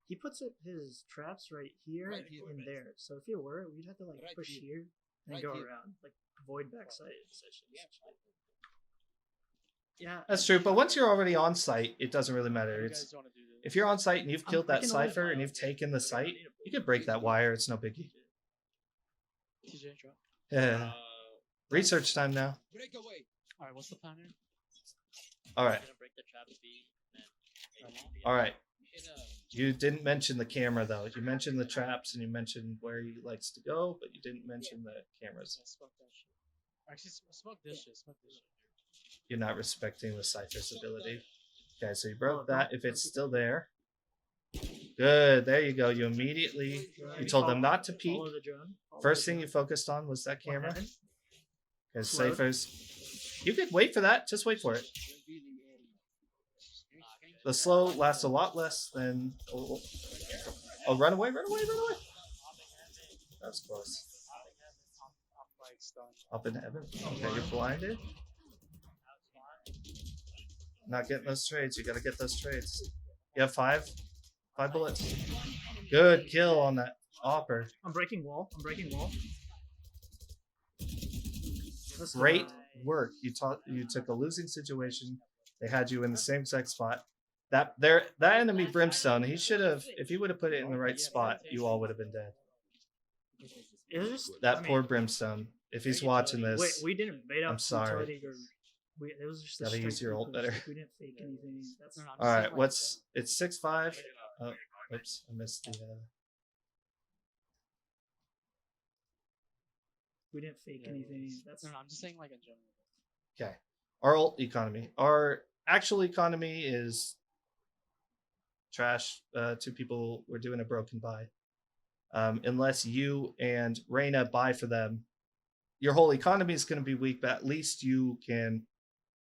he puts his traps right here Right here. and there. So if you were, we'd have to like Right push here. here and Right go here. around, like avoid backside sessions. Yeah, That's true, but once you're already on site, it doesn't really matter. You It's guys want to do this? if you're on site and you've killed I that can always cipher and you've taken the site, you could break that wire. It's no biggie. TJ drop. Yeah. Research time now. Break away. All right, what's the plan here? All right. Gonna break the trap B. And then All right. In You didn't mention the camera though. You mentioned the traps and you mentioned where he likes to go, but you didn't mention the cameras. Yeah, smoke that shit. Actually, smoke this shit. Smoke this shit. You're not respecting the cipher's ability. Okay, so you broke that. If it's still there. Good. There you go. You immediately you told them not to peek. Follow the drone. Follow First the thing you drone. focused on was that One camera. heaven. Because Slowed. ciphers. You could wait for that. Just wait for it. revealing area. The slow lasts a lot less than. Oh, run away, run away, run away. That was close. I'm like stunned. Up in heaven. Okay, you're blinded. Not getting those trades. You gotta get those trades. You have 5 bullets. Good kill on that opper. I'm breaking wall. I'm breaking wall. This Great guy- work. You took a losing situation. They had you in the same exact spot. That enemy Brimstone, he should have, if he would have put it in the right spot, you all would have been dead. It was just That I mean, poor Brimstone. If he's watching this, Wait, we didn't bait out. I'm sorry. utility Or, it was just a Gotta use straight your ult push. better. Like, we didn't fake anything. That's No, no, I'm all just right. saying, like, What's it's 6-5. Oh, oops, I missed the. we didn't fake anything. That's No, I'm just saying like in general. Okay. Our ult economy. Our actual economy is trash. 2 people were doing a broken buy. Unless you and Reyna buy for them, your whole economy is going to be weak, but at least you can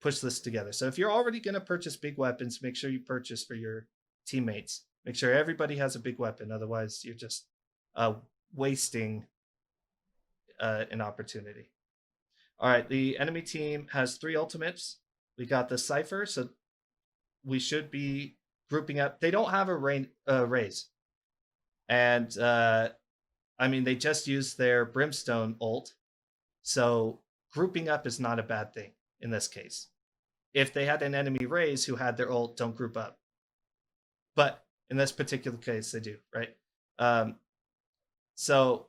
push this together. So if you're already going to purchase big weapons, make sure you purchase for your teammates. Make sure everybody has a big weapon. Otherwise, you're just wasting an opportunity. All right, the enemy team has 3 ultimates. We got the Cypher, so we should be grouping up. They don't have a raise. And, I mean, they just used their Brimstone ult. So grouping up is not a bad thing in this case. If they had an enemy Raze who had their ult, don't group up. But in this particular case, they do, right? So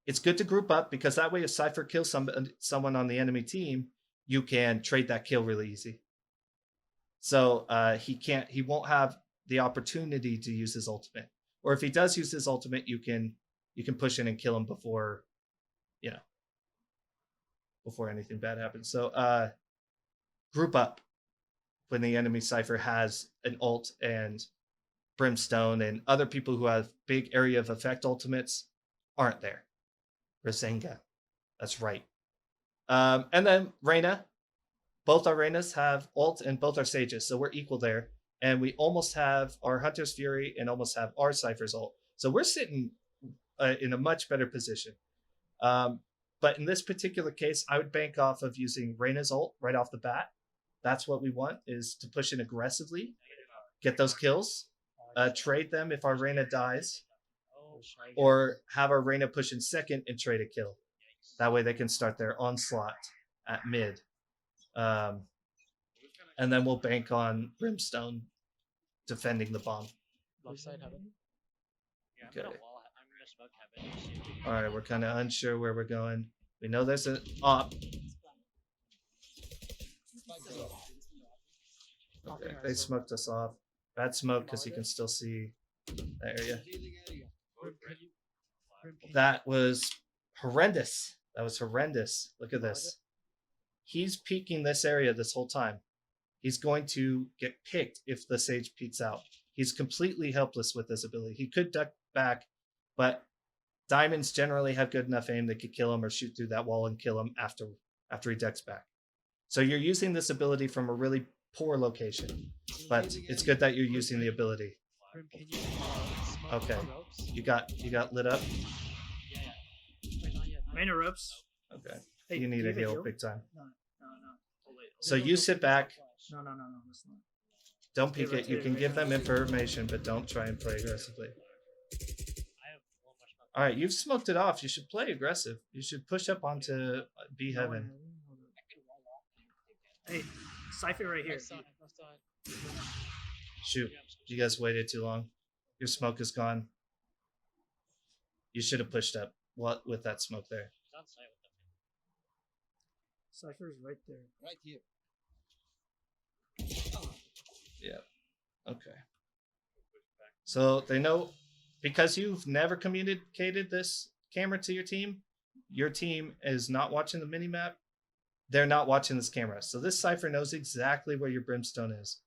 it's good to group up because that way if Cypher kills someone on the enemy team, you can trade that kill really easy. So he won't have the opportunity to use his ultimate. Or if he does use his ultimate, you can push in and kill him before, before anything bad happens. So group up when the enemy Cypher has an ult and Brimstone and other people who have big area of effect ultimates aren't there. Rasengan. That's right. And then Reyna. Both our Reynas have ult and both our Sages, so we're equal there. And we almost have our Hunter's Fury and almost have our Cypher's ult. So we're sitting in a much better position. But in this particular case, I would bank off of using Reyna's ult right off the bat. That's what we want, is to push in aggressively, get those kills, trade them if our Reyna dies, or have our Reyna push in second and trade a kill. That way they can start their onslaught at mid. And then we'll bank on Brimstone defending the bomb. Left side heaven. Yeah, Okay. I'm gonna smoke heaven. All right, we're kind of unsure where we're going. We know there's an op. Okay, they smoked us off. Bad smoke because you can still see that area. Healing area. That was horrendous. That was horrendous. Look at this. He's peeking this area this whole time. He's going to get picked if the Sage peeks out. He's completely helpless with this ability. He could duck back, but Diamonds generally have good enough aim they could kill him or shoot through that wall and kill him after he ducks back. So you're using this ability from a really poor location, but it's good that you're using the ability. Grim, can you smoke Okay. the ropes? You got lit up. Yeah. Wait, not yet. Reyna ropes. Okay. Hey, You need do a have a heal big time. No. Oh, wait. So you sit back. No, that's not. Don't peek it. You can give them information, but don't try and play aggressively. I have one more smoke. All right, you've smoked it off. You should play aggressive. You should push up onto B heaven. Hey, Cypher right here. Left side, left side. Shoot, you guys waited too long. Your smoke is gone. You should have pushed up. What with that smoke there? He's on site with them. Cypher's right there. Right here. Okay. So they know, because you've never communicated this camera to your team is not watching the minimap. They're not watching this camera. So this Cypher knows exactly where your Brimstone is,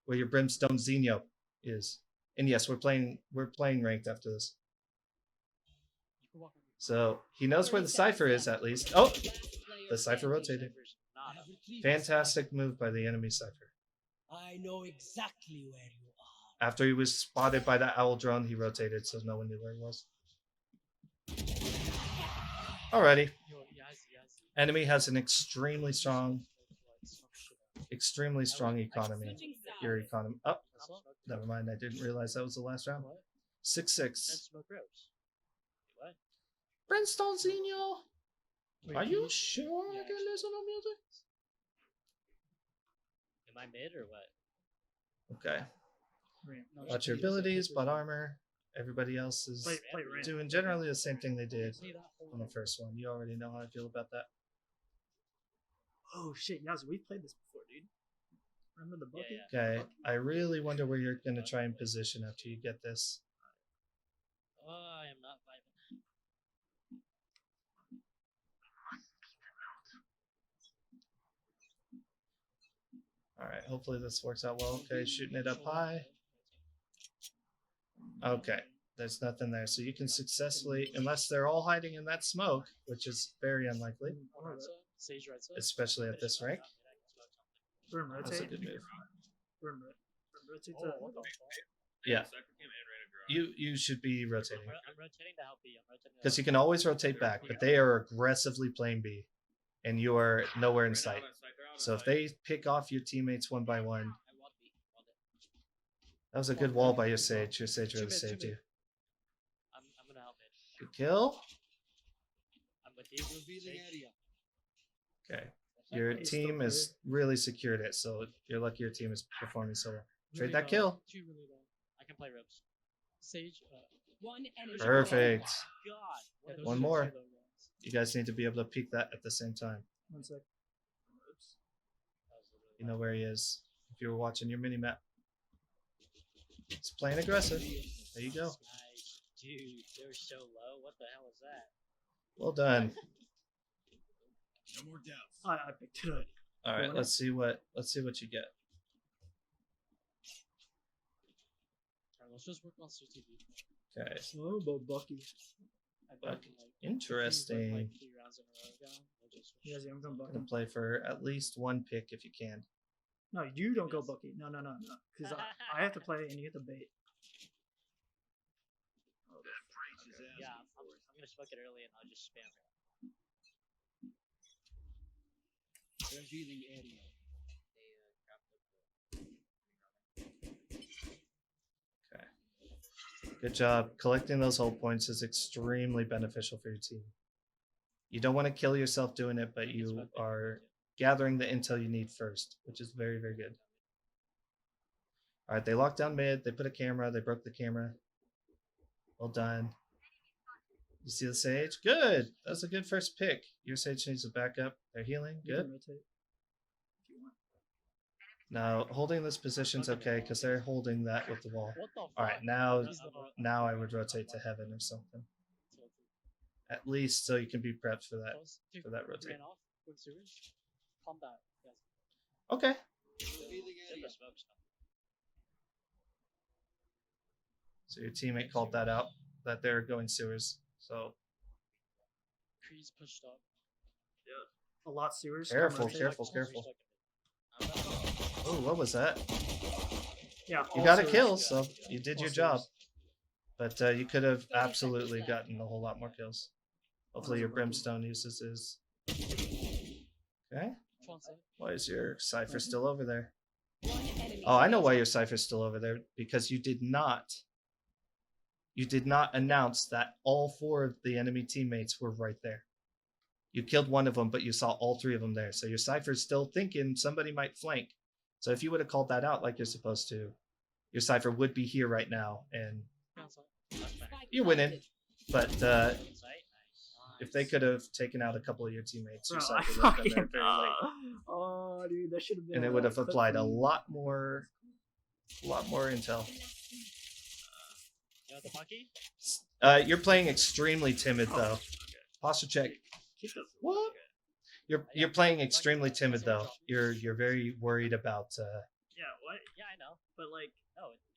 where your Brimstone Xenio is. And yes, we're playing ranked after this. You can walk on me. So he knows where the Cypher is at least. Oh, the Cypher rotated. Cypher's not up. Fantastic move by the enemy Cypher. I know exactly where you are. After he was spotted by that owl drone, he rotated so no one knew where he was. Alrighty. Yo, yes. Enemy has an extremely strong economy. Switching Your sides. economy. Oh, This one? never mind. I didn't realize that was the last round. What? 6-6. Then smoke ropes. What? Brimstone Xenio. Wait, Are can you sure I Yeah, can listen to music? Am I mid or what? Okay. No, Watch your just- abilities, butt armor. Everybody else is Play Reyna. doing generally the same thing they did See that whole on the first one. You already know how I feel about that. Oh shit, Yaz, we've played this before, dude. Remember the bucket? Yeah. Okay. I really wonder where you're going to try and position after you get this. Oh, I am not vibing. All right. Hopefully this works out well. Okay. Shooting it up high. Okay. There's nothing there. So you can successfully, unless they're all hiding in that smoke, which is very unlikely, On right side, Sage right side. especially at this rank. Brim That's a rotate. good move. Brim rotate Oh, to what the fuck? Yeah. You should be rotating. I'm rotating to help you. I'm rotating to Because you help can always rotate back, but they are aggressively playing B, and you are nowhere in sight. So if they pick off your teammates one by one, I want B. Want it. that was a good wall by your Sage. Your Sage really saved you. I'm gonna help mid. Good kill. I'm with you. Revealing Sage. area. Okay. Your team is really secured it, so you're lucky your team is performing so well. Trade that kill. Two really low. I can play ropes. Sage. One enemy. Perfect. God. Yeah, those One are more. two low ones. You guys need to be able to peek that at the same time. 1 sec. You know where he is. If you were watching your mini map. It's playing aggressive. There you go. Nice. Dude, they're so low. What the hell is that? Well done. No more doubts. I picked it up. All right, let's see what you get. Alright, let's just work on CTV. Okay. Oh, but Bucky. And But then, like, interesting. Like 3 rounds in a row again, we'll just switch. Yes, yeah, I'm going You Bucky. can play for at least one pick if you can. No, you don't go Bucky. No. Because I have to play and you have to bait. Yeah, I'm gonna smoke it early and I'll just spam it. Revealing area. Good job. Collecting those hold points is extremely beneficial for your team. You don't want to kill yourself doing it, but you are gathering the intel you need first, which is very, very good. All right, they locked down mid. They put a camera. They broke the camera. Well done. You see the Sage? Good. That's a good first pick. Your Sage needs a backup. They're healing. You can Good. rotate if you want. Now, holding this position's okay because they're holding that with the wall. What the fuck? All right, now I would rotate to heaven or something. At least so you can be prepped for that. Dude, for that he rotate. ran off with sewers. Calm down. Yes. Okay. Zip the smoke stuff. So your teammate called that out, that they're going sewers. So Trees pushed up. A lot sewers. careful, rotate. careful, careful. Oh, what was that? Yeah. You all got a sewers. kill, so you did All your job. sewers. But you could have absolutely gotten a whole lot more kills. Hopefully your brimstone uses his. Okay. Why is your cipher still over there? One enemy. Oh, I know why your cipher's still over there. Because you did not announce that all 4 of the enemy teammates were right there. You killed one of them, but you saw all 3 of them there. So your cipher's still thinking somebody might flank. So if you would have called that out like you're supposed to, your cipher would be here right now, and Spike you're winning. planted. But if they could have taken out a couple of your teammates, your Bro, I cipher would have been there fucking. very late. Oh, dude, that should have been. And it would have applied a lot more intel. You know the monkey? You're playing extremely timid though. Posture check. What? You're playing extremely timid though. You're very worried about Yeah, what? Yeah, I know. But like,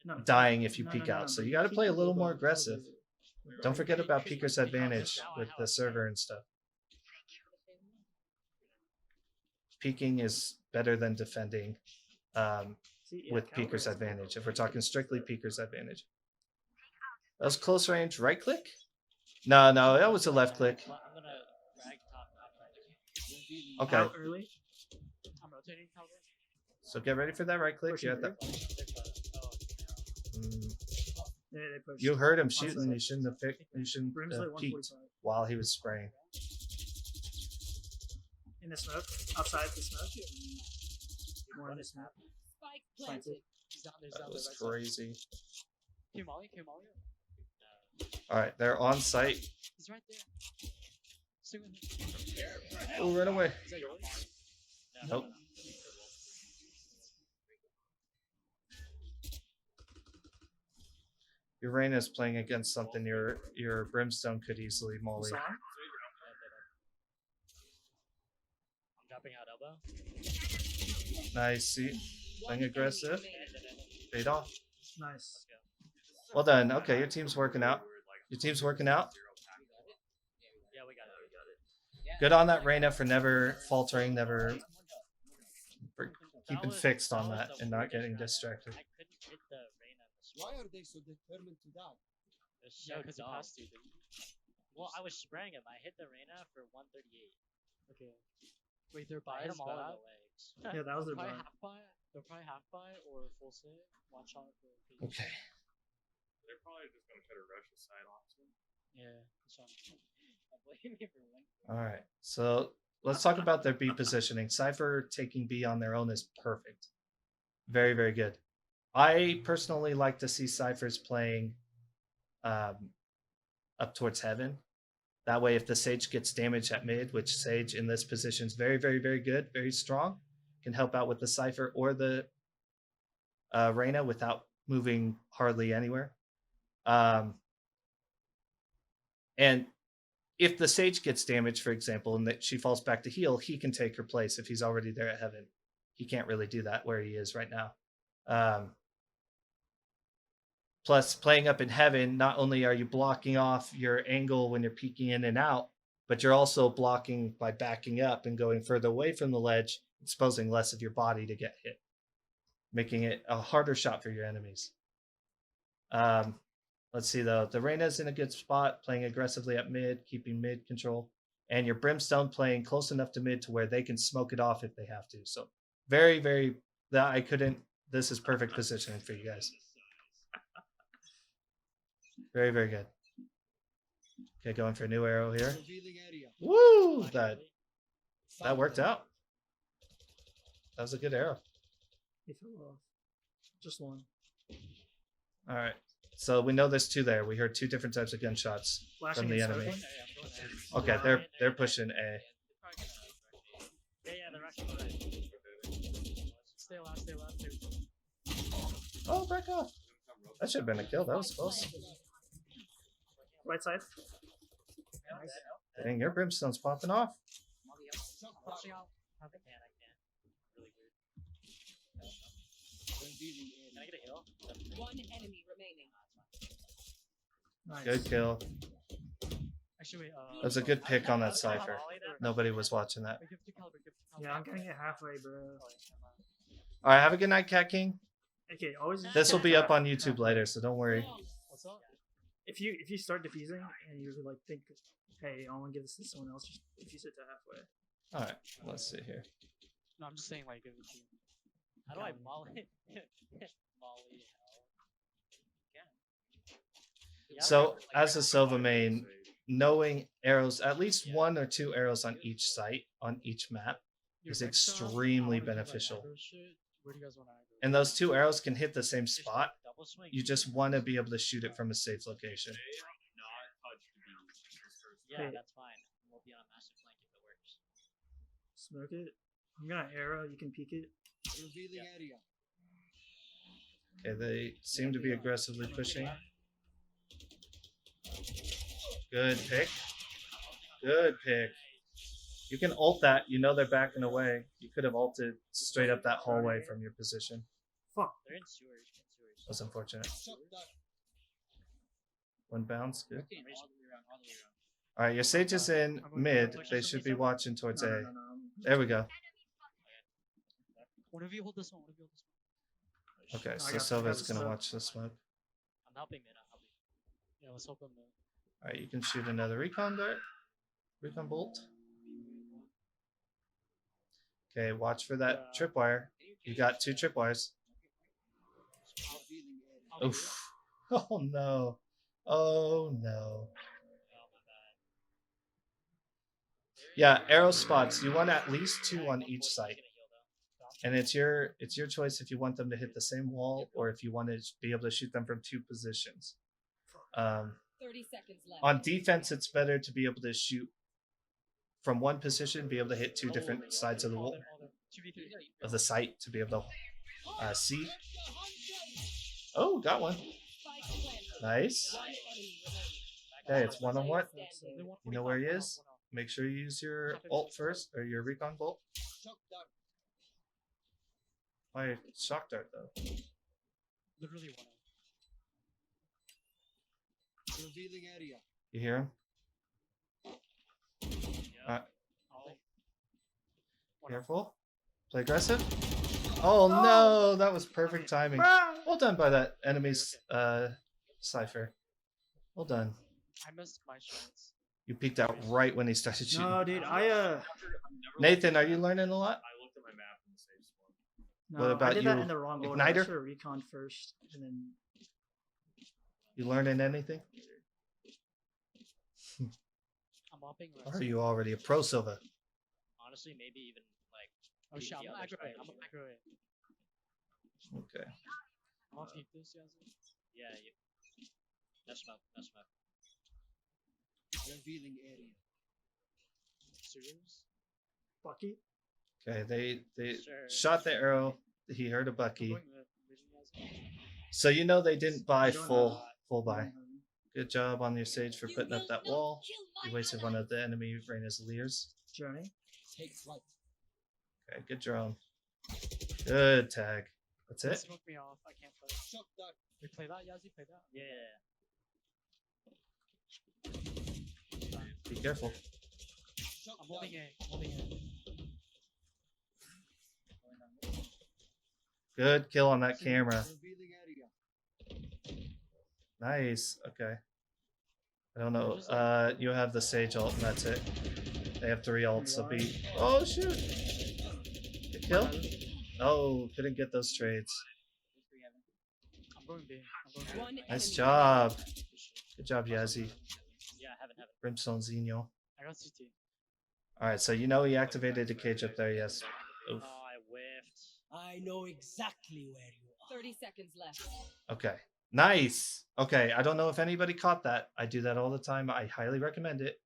No, no. dying if you No, peek no, no, out. So but you got to keep play a it little low, more low, aggressive. low. Don't forget about Peeker's advantage with the server and stuff. Peeking is better than defending See, yeah, with caliber Peeker's is- advantage. If we're talking strictly Peeker's advantage. That was close range right click? No, that was a left click. I'm gonna drag top right. Okay, Out early. I'm rotating Calvin. so get ready for that right click. You're at the, They pushed. you heard him shooting. You shouldn't have picked. You shouldn't Brim's have like peeked 145. while he was spraying. In the smoke. Outside the smoke. More in the smoke. Spike planted. He's down there. That Down was there. Right crazy. side. Q Molly. All right, they're on site. He's right there. Stay with him. Oh, run away. Is that yours? Nope. Your Reyna's playing against something your Brimstone could easily molly. Song? I'm dropping out elbow. Nice. See, playing aggressive. Fade off. Nice. Well done. Okay, your team's working out. Your team's working out. Yeah, we got it. Good on that Reyna for never faltering, for That keeping was- fixed on was that the and not weirdest getting round. distracted. I couldn't hit the Reyna in the Why smoke. are they so determined to die? It was Yeah, so because he dumb. passed you, dude. Well, I was spraying him. I hit the Reyna for 138. Okay. Wait, they're I by hit his him all in bot. the legs. Yeah, that was They're their probably buy. half buy. They're probably half buy or full save. Watch out for. Okay. They're probably just gonna try to rush the side off. Yeah. That's fine. I blame you for winning. All right. So let's talk about their B positioning. Cypher taking B on their own is perfect. Very, very good. I personally like to see Cyphers playing up towards heaven. That way, if the Sage gets damage at mid, which Sage in this position is very, very, very good, very strong, can help out with the Cypher or the Reyna without moving hardly anywhere. And if the Sage gets damaged, for example, and that she falls back to heal, he can take her place if he's already there at heaven. He can't really do that where he is right now. Plus, playing up in heaven, not only are you blocking off your angle when you're peeking in and out, but you're also blocking by backing up and going further away from the ledge, exposing less of your body to get hit, making it a harder shot for your enemies. Let's see, though. The Reyna's in a good spot, playing aggressively at mid, keeping mid control. And your Brimstone playing close enough to mid to where they can smoke it off if they have to. So very, very... This is perfect positioning for you guys. Very, very good. Okay, going for a new arrow here. Woo! That worked out. That was a good arrow. He fell off. Just one. All right. So we know there's two there. We heard two different types of gunshots Flashing from the and enemy. starting. Okay, they're pushing A. Yeah, they're rushing right. Stay alive, stay alive, stay alive. Oh, back off. That should have been a kill. That was close. Right side. Dang, your Brimstone's popping off. Watching out. I can. Really weird. Can I get a heal? One enemy remaining. Nice. Good kill. Actually, wait. That was a good pick on that Cypher. Nobody was watching that. Give to Caliber, give to Caliber. Yeah, I'm gonna get halfway, bro. All right, have a good night, Cat King. Okay, always. This will be up on YouTube later, so don't worry. What's up? If you start defusing and you like think, hey, I want to give this to someone else, just defuse it to halfway. All right, let's see here. No, I'm just saying, like, give it to you. How do I molly? Molly hell. Yeah. So, as a Sova main, knowing arrows, at least one or two arrows on each site, on each map, is extremely beneficial. Where do you guys want to aggro? And those two arrows can hit the same spot. Double swing. You just want to be able to shoot it from a safe location. Yeah, Hey. that's fine. We'll be on a massive flank if it works. Smoke it. I'm gonna arrow. You can peek it. Okay, they seem to be aggressively pushing. Good pick. Good pick. You can ult that. You know they're backing away. You could have ulted straight up that hallway from your position. Fuck. They're in sewers. That's unfortunate. One bounce. Good. All the way around. All right, your Sage is in mid. They should be watching towards A. There we go. One of you hold this one, one of you hold this one. Okay, I so got Silva's this gonna up. watch the smoke. I'm helping mid. I'm helping. Yeah, let's help them. All right, you can shoot another recon dart. Recon bolt. Okay, watch for that tripwire. You got two tripwires. Oof. Oh no. Oh no. Yeah, arrow spots. You want at least two on each site. And it's your choice if you want them to hit the same wall or if you want to be able to shoot them from two positions. 30 seconds left. On defense, it's better to be able to shoot from one position, be able to hit two different sides of the wall, 2v3. of the site, to be able to see. Oh, got one. Spike planted. Nice. One enemy remaining. Okay, it's one-on-one. Standing. You know where he is? Make sure you use your ult first, or your recon bolt. Why shock dart though? Literally one. You hear him? Alright, careful. Play aggressive. Oh no, that was perfect timing. Well done by that enemy's Cypher. Well done. I missed my shots. You peeked out right when he started shooting. No, dude. Nathan, are you learning a lot? I looked at my map in the safe spawn. No, What about I did that you, in the wrong order. Igniter? I should have recon first, and then. You learning anything? I'm hopping Or right. are you already a pro Silva? Honestly, maybe even like. Oh shit, I'm the gonna other aggro it. side I'm as gonna well. aggro it. Okay. I'm gonna peek this, guys. Yeah, you. No smoke. No smoke. Revealing area. Serious? Bucky. Okay, they Sure. shot the arrow. He heard a I'm Bucky. going with vision, guys. So you know they didn't buy Going full buy. Good job on your Sage for putting up that wall. You wasted one of the enemy Reyna's Leers. Journey. Take flight. Okay, good drone. Good tag. That's Don't it. smoke me off. I can't play. Shock dart. We play that, Yazzie? Play that? Yeah. Be careful. Shock I'm dart. holding A. I'm holding A. Good kill on that camera. Revealing area. Nice. Okay. I don't know. There's like- You have the Sage ult, and that's it. They have 3 ults. So be. Oh shoot! Good kill. Oh, couldn't get those trades. I'm going B. I'm going B. One Nice enemy job. Good job, Yazzie. Yeah, heaven. Brimstone Zinho. I got CT. All right, so you know he activated the cage up there. Yes. Oof. Oh, I whiffed. I know exactly where you are. 30 seconds left. Okay. Nice. Okay. I don't know if anybody caught that. I do that all the time. I highly recommend it.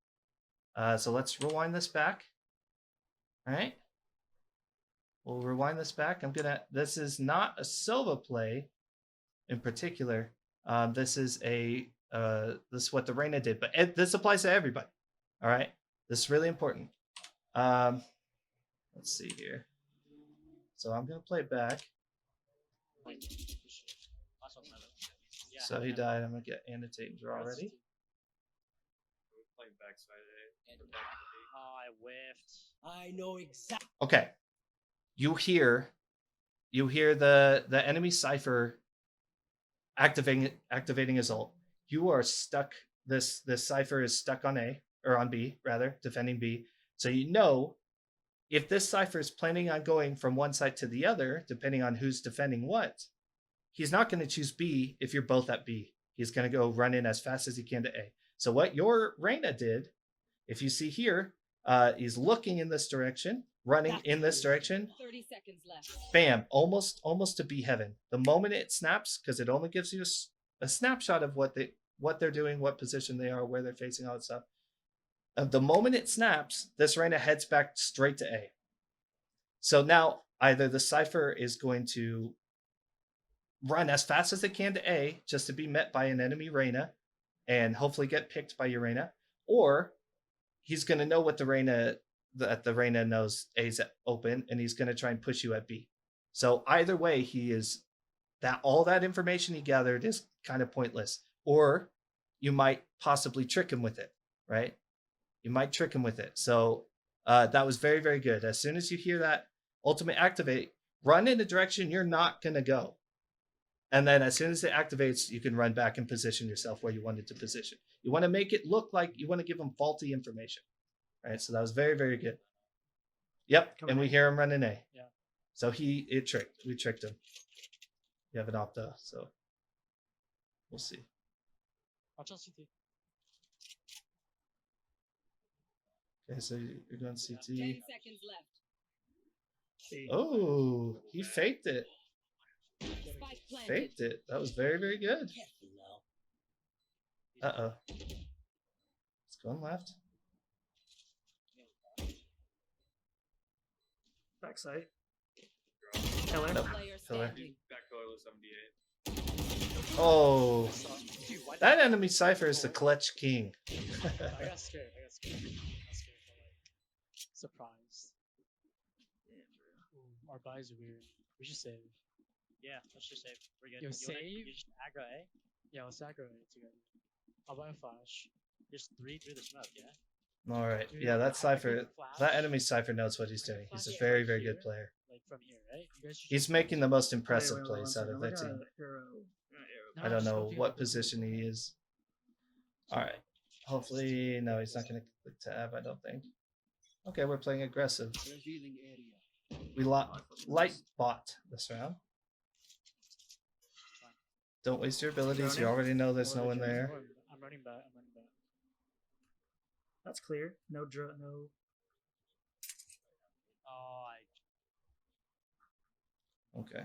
So let's rewind this back. All right. We'll rewind this back. This is not a SOVA play in particular. This is what the Reyna did, but this applies to everybody. All right. This is really important. Let's see here. So I'm going to play it back. Last one's heaven. Yeah, So heaven, he heaven. died. I'm going to get annotate and draw I got already. CT. We're playing backside A. Oh, I whiffed. I know exactly. Okay. You hear the enemy Cypher activating his ult. You are stuck. This Cypher is stuck on A, or on B rather, defending B. So you know if this Cypher is planning on going from one side to the other, depending on who's defending what, he's not going to choose B if you're both at B. He's going to go run in as fast as he can to A. So what your Reyna did, if you see here, he's looking in this direction, running in this direction. 30 seconds left. Bam, almost to B heaven. The moment it snaps, because it only gives you a snapshot of what they're doing, what position they are, where they're facing, all that stuff. The moment it snaps, this Reyna heads back straight to A. So now either the Cypher is going to run as fast as it can to A just to be met by an enemy Reyna and hopefully get picked by your Reyna, or he's going to know what the Reyna knows A's open, and he's going to try and push you at B. So either way, all that information he gathered is kind of pointless, or you might possibly trick him with it, right? You might trick him with it. So that was very, very good. As soon as you hear that ultimate activate, run in the direction you're not going to go. And then as soon as it activates, you can run back and position yourself where you wanted to position. You want to make it look like you want to give them faulty information. All right, so that was very, very good. Yep, and we hear him running A. Yeah. So we tricked him. You have an opta, so we'll see. Watch out CT. Okay, so you're going 10 CT. seconds left. Oh, he faked it. Spike planted. Faked it. That was very, very good. Careful now. Uh-oh. It's going left. Backside. Killer. Nope. Player Killer. standing. Back coil 78. Oh, Dude, why that enemy Cypher is the clutch king. I got scared. I got scared. But like, surprised. Ooh, our buys are weird. We should save. Yeah, let's just save. We're good. Yo, You save? just aggro A. Yeah, let's aggro it together. I'll buy a flash. Just 3 through the smoke, yeah? All right. Dude, Yeah, that I can Cypher, flash. that enemy Cypher knows what he's doing. He's a Flash very, from very good here. player. Like from here, right? You guys should He's just- making the most impressive Wait, plays one out of second. their Look at team. Hero. No, I don't just know looking what at- position he is. All right. Hopefully, no, he's not going to click tab, I don't think. Okay, we're playing aggressive. Revealing area. We light bot this round. Don't waste your abilities. You already know there's no one there. I'm running back. I'm running back. That's clear. No. Okay.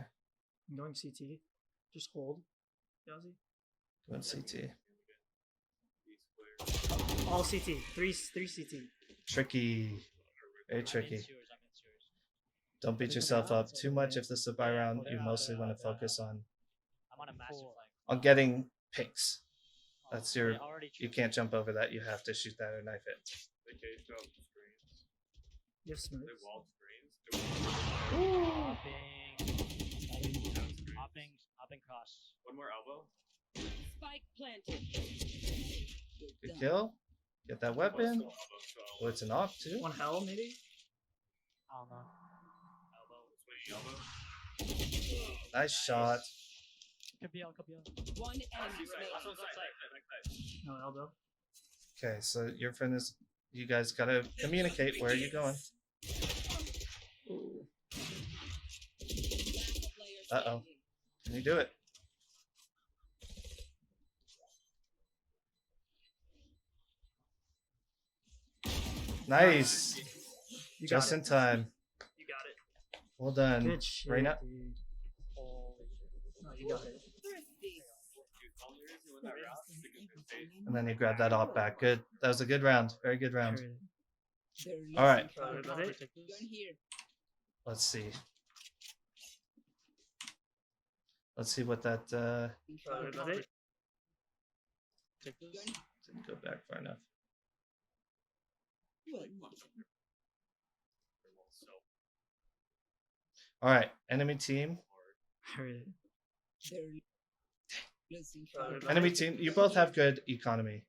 I'm going CT. Just hold. Drowsy. Going CT. All CT. Three CT. Tricky. Very I'm tricky. in sewers. I'm in sewers. Don't beat yourself up too much if this is a buy round. You mostly want to focus on I'm on a massive flank. getting picks. That's your. They already You chose can't jump over that. You have to shoot that or knife it. They caged up screens. You have smooth. They walled screens. Hopping cross. One more elbow. Spike planted. Good kill. Get that weapon. Elbow, Oh, it's an off too. One hell, maybe? I don't know. Elbow. Swinging elbow. Nice shot. Could be out, could be out. One enemy Last remaining. one side. No, elbow. Okay, so your friend is. You guys gotta communicate. Where are you going? Ooh. Uh oh. Can you do it? Nice. You Just got in it. time. You got it. Well done. Good shit, Reina. dude. No, you got it. Thirsty. Dude, all there is in that route is because they stayed. And then you grab that op back. Good. That was a good round. Very good round. They're All right. Sorry about it. Gun here. Let's see. Let's see what that Sorry about it. Take this. didn't go back far enough. All right, enemy team. Alright. Sorry about Enemy it. team. You both have good economy.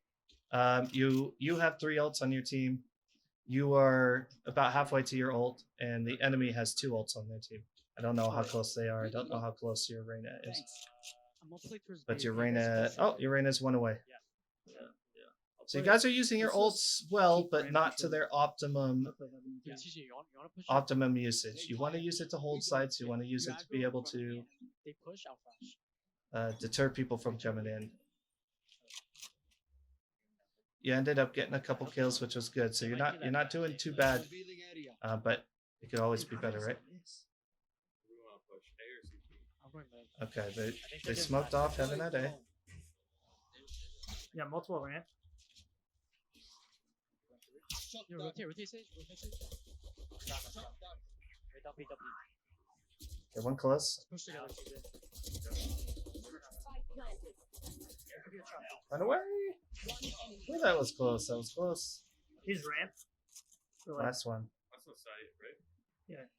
You have 3 ults on your team. You are about halfway to your ult, and the enemy has 2 ults on their team. I don't know how close they are. I don't know how close your Reina is. I'm mostly towards But B. your You guys Reina. go Oh, your Reina's 1 away. I'll So you play- guys are using your This is ults well, keep but Reina not to control. their optimum I'll play heaven Yeah, too. TJ, you wanna push? optimum usage. You want to use it to hold sites. You want to use it to be able to They push out flash. deter people from coming in. You ended up getting a couple kills, which was good. So you're not doing too bad, but it could always be better, right? Yes. We want to push A or CT. I'm going mid. Okay, I think they they're doing smoked flash. off heaven that day. Yeah, multiple ramp. Yo, rotate sage. Wait, don't be. Get one close. Push together, TJ. Spike planted. Run away. One enemy. Ooh, that was close. That was close. He's ramp. For like Last one. That's no site, right?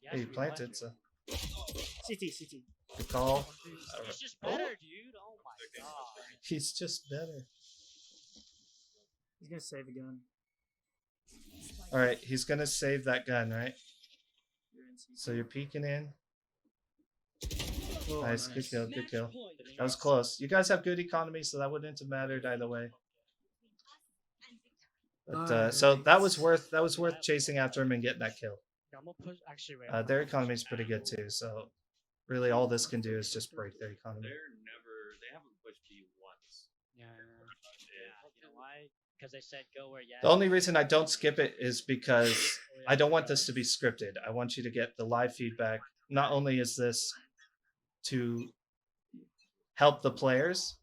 Yeah, Hey, you planted, so CT. good call. It's just better, dude. Oh my god. He's just better. He's gonna save a gun. All right, he's gonna save that gun, right? You're in CT. So you're peeking in. Oh, Nice, good kill, good Match kill. point. That was close. You guys have good economy, so that wouldn't have mattered either way. But so that was worth chasing after him and getting that kill. Yeah, I'm gonna push. Actually, wait. Their economy is pretty good too, so really all this can do is just break their economy. They haven't pushed B once. Yeah. You know why? Because they said go where yeah. The only reason I don't skip it is because I don't want this to be scripted. I want you to get the live feedback. Not only is this to help the players,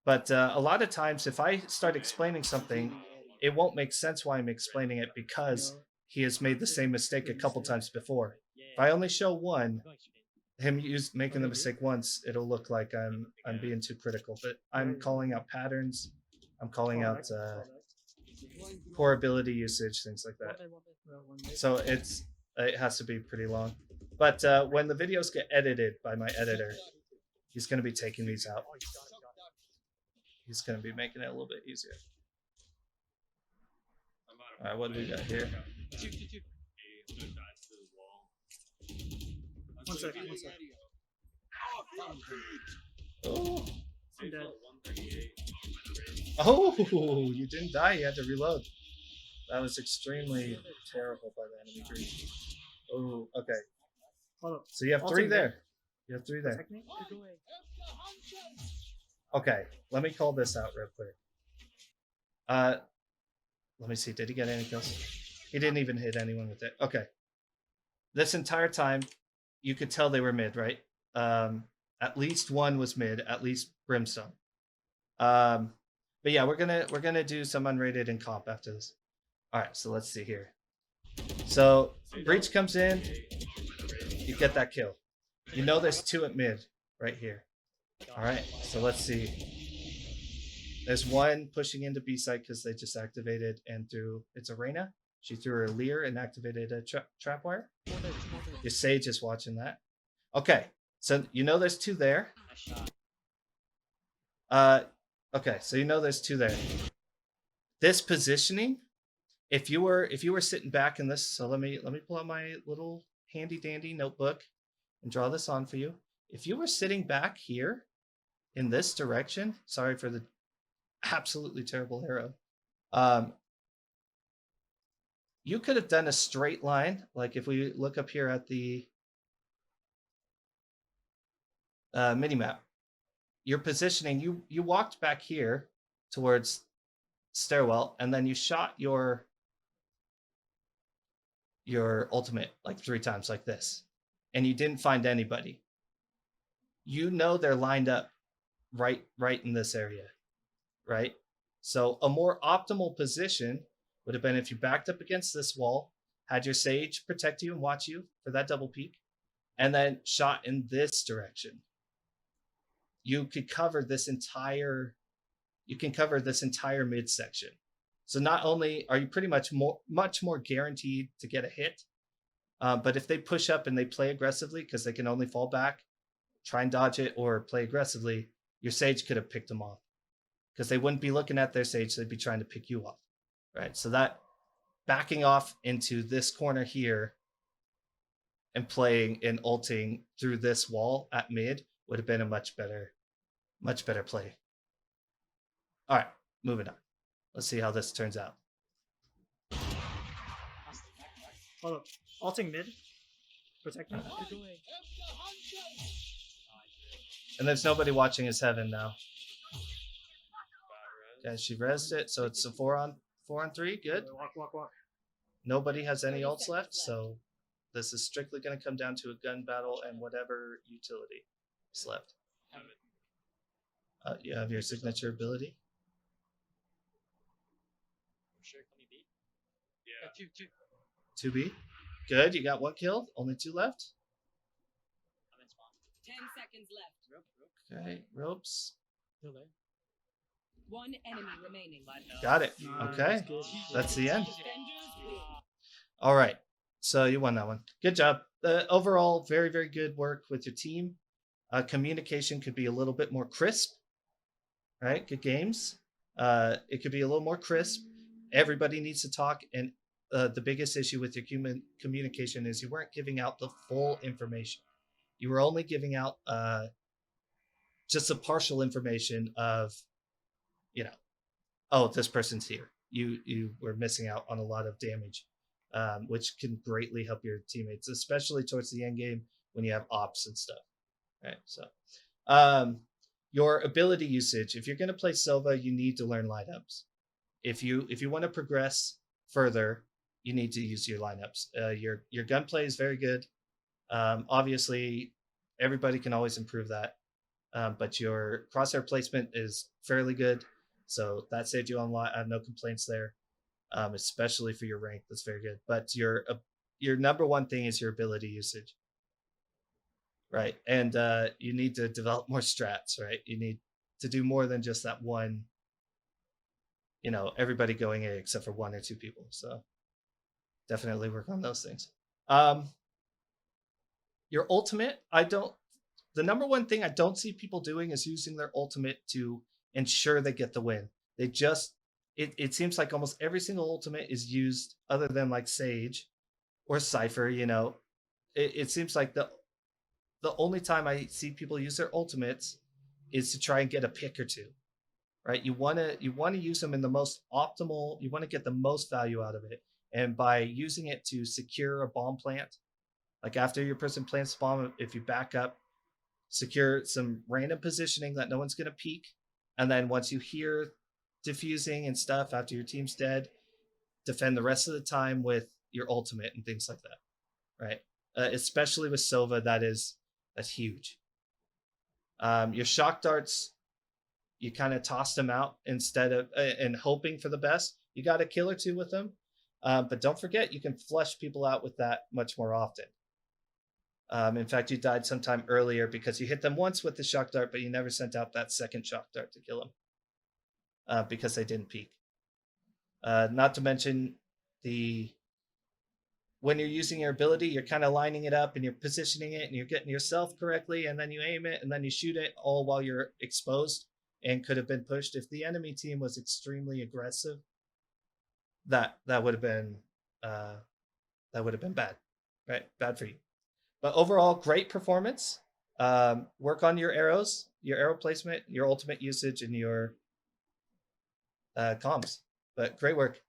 but a lot of times if I start explaining something, it won't make sense why I'm explaining it because he has made the same mistake a couple times before. If I only show one, him making the mistake once, it'll look like I'm being too critical. But I'm calling out patterns. I'm calling out poor ability usage, things like that. So it has to be pretty long. But when the videos get edited by my editor, he's going to be taking these out. He's going to be making it a little bit easier. All right, what do we got here? Two. One second. Oh, I'm dead. 138. oh, you didn't die. You had to reload. That was extremely terrible by the enemy group. Oh, okay. Hold up. So you have I'll 3 take there. You have 3 there. Protect me? Okay, let me call this out real quick. Let me see. Did he get any kills? He didn't even hit anyone with it. Okay. This entire time, you could tell they were mid, right? At least one was mid, at least Brimstone. But yeah, we're gonna do some unrated and comp after this. All right, so let's see here. So Breach comes in, you get that kill. You know there's two at mid right here. All right, so let's see. There's one pushing into B site because they just activated and threw. It's Arena. She threw her Leer and activated a trap wire. Your Sage is watching that. Okay, so you know there's two there. Nice shot. Okay, so you know there's two there. This positioning, if you were sitting back in this, so let me pull out my little handy dandy notebook and draw this on for you. If you were sitting back here in this direction, sorry for the absolutely terrible arrow. You could have done a straight line, like if we look up here at the minimap. Your positioning, you walked back here towards stairwell, and then you shot your ultimate like 3 times like this, and you didn't find anybody. You know they're lined up right in this area, right? So a more optimal position would have been if you backed up against this wall, had your Sage protect you and watch you for that double peek, and then shot in this direction. You could cover this entire midsection. So not only are you pretty much much more guaranteed to get a hit, but if they push up and they play aggressively because they can only fall back, try and dodge it or play aggressively, your Sage could have picked them off because they wouldn't be looking at their Sage, they'd be trying to pick you off, right? So that backing off into this corner here and playing and ulting through this wall at mid would have been a much better play. All right, moving on. Let's see how this turns out. Hold up. Alting mid. Protect me. And there's nobody watching his heaven now. Okay, she rezzed it, so it's a 4-on-3. Good. Walk. Nobody has any ults left, so this is strictly going to come down to a gun battle and whatever utility is left. You have your signature ability. Sure, can we beat? Yeah. Two. 2B. Good, you got 1 kill. Only 2 left. I'm in spawn. 10 seconds left. Okay, ropes. Still there. 1 enemy remaining. Got it. Nice, Okay, good. that's the end. Defenders win. All right, so you won that one. Good job. Overall, very, very good work with your team. Communication could be a little bit more crisp. Right, good games. It could be a little more crisp. Everybody needs to talk, and the biggest issue with your communication is you weren't giving out the full information. You were only giving out just a partial information of, oh, this person's here. You were missing out on a lot of damage, which can greatly help your teammates, especially towards the end game when you have ops and stuff. Right, so your ability usage. If you're going to play SOVA, you need to learn lineups. If you want to progress further, you need to use your lineups. Your gunplay is very good. Obviously, everybody can always improve that. But your crosshair placement is fairly good, so that saved you on a lot. I have no complaints there, especially for your rank. That's very good. But your number one thing is your ability usage. Right, and you need to develop more strats, right? You need to do more than just that one, everybody going A except for 1 or 2 people. So definitely work on those things. Your ultimate, the number one thing I don't see people doing is using their ultimate to ensure they get the win. They just, it seems like almost every single ultimate is used other than like Sage or Cypher, it seems like the only time I see people use their ultimates is to try and get a pick or 2, right? You want to use them in the most optimal. You want to get the most value out of it, and by using it to secure a bomb plant, like after your person plants bomb, if you back up, secure some random positioning that no one's going to peek, and then once you hear diffusing and stuff after your team's dead, defend the rest of the time with your ultimate and things like that, right? especially with Sova. That's huge. Your shock darts, you kind of toss them out instead of and hoping for the best. You got a kill or two with them, but don't forget you can flush people out with that much more often. In fact, you died sometime earlier because you hit them once with the shock dart, but you never sent out that second shock dart to kill them because they didn't peek. Not to mention when you're using your ability, you're kind of lining it up and you're positioning it and you're getting yourself correctly, and then you aim it and then you shoot it all while you're exposed and could have been pushed. If the enemy team was extremely aggressive, that would have been bad, right? Bad for you. But overall, great performance. Work on your arrows, your arrow placement, your ultimate usage, and your comms. But great work.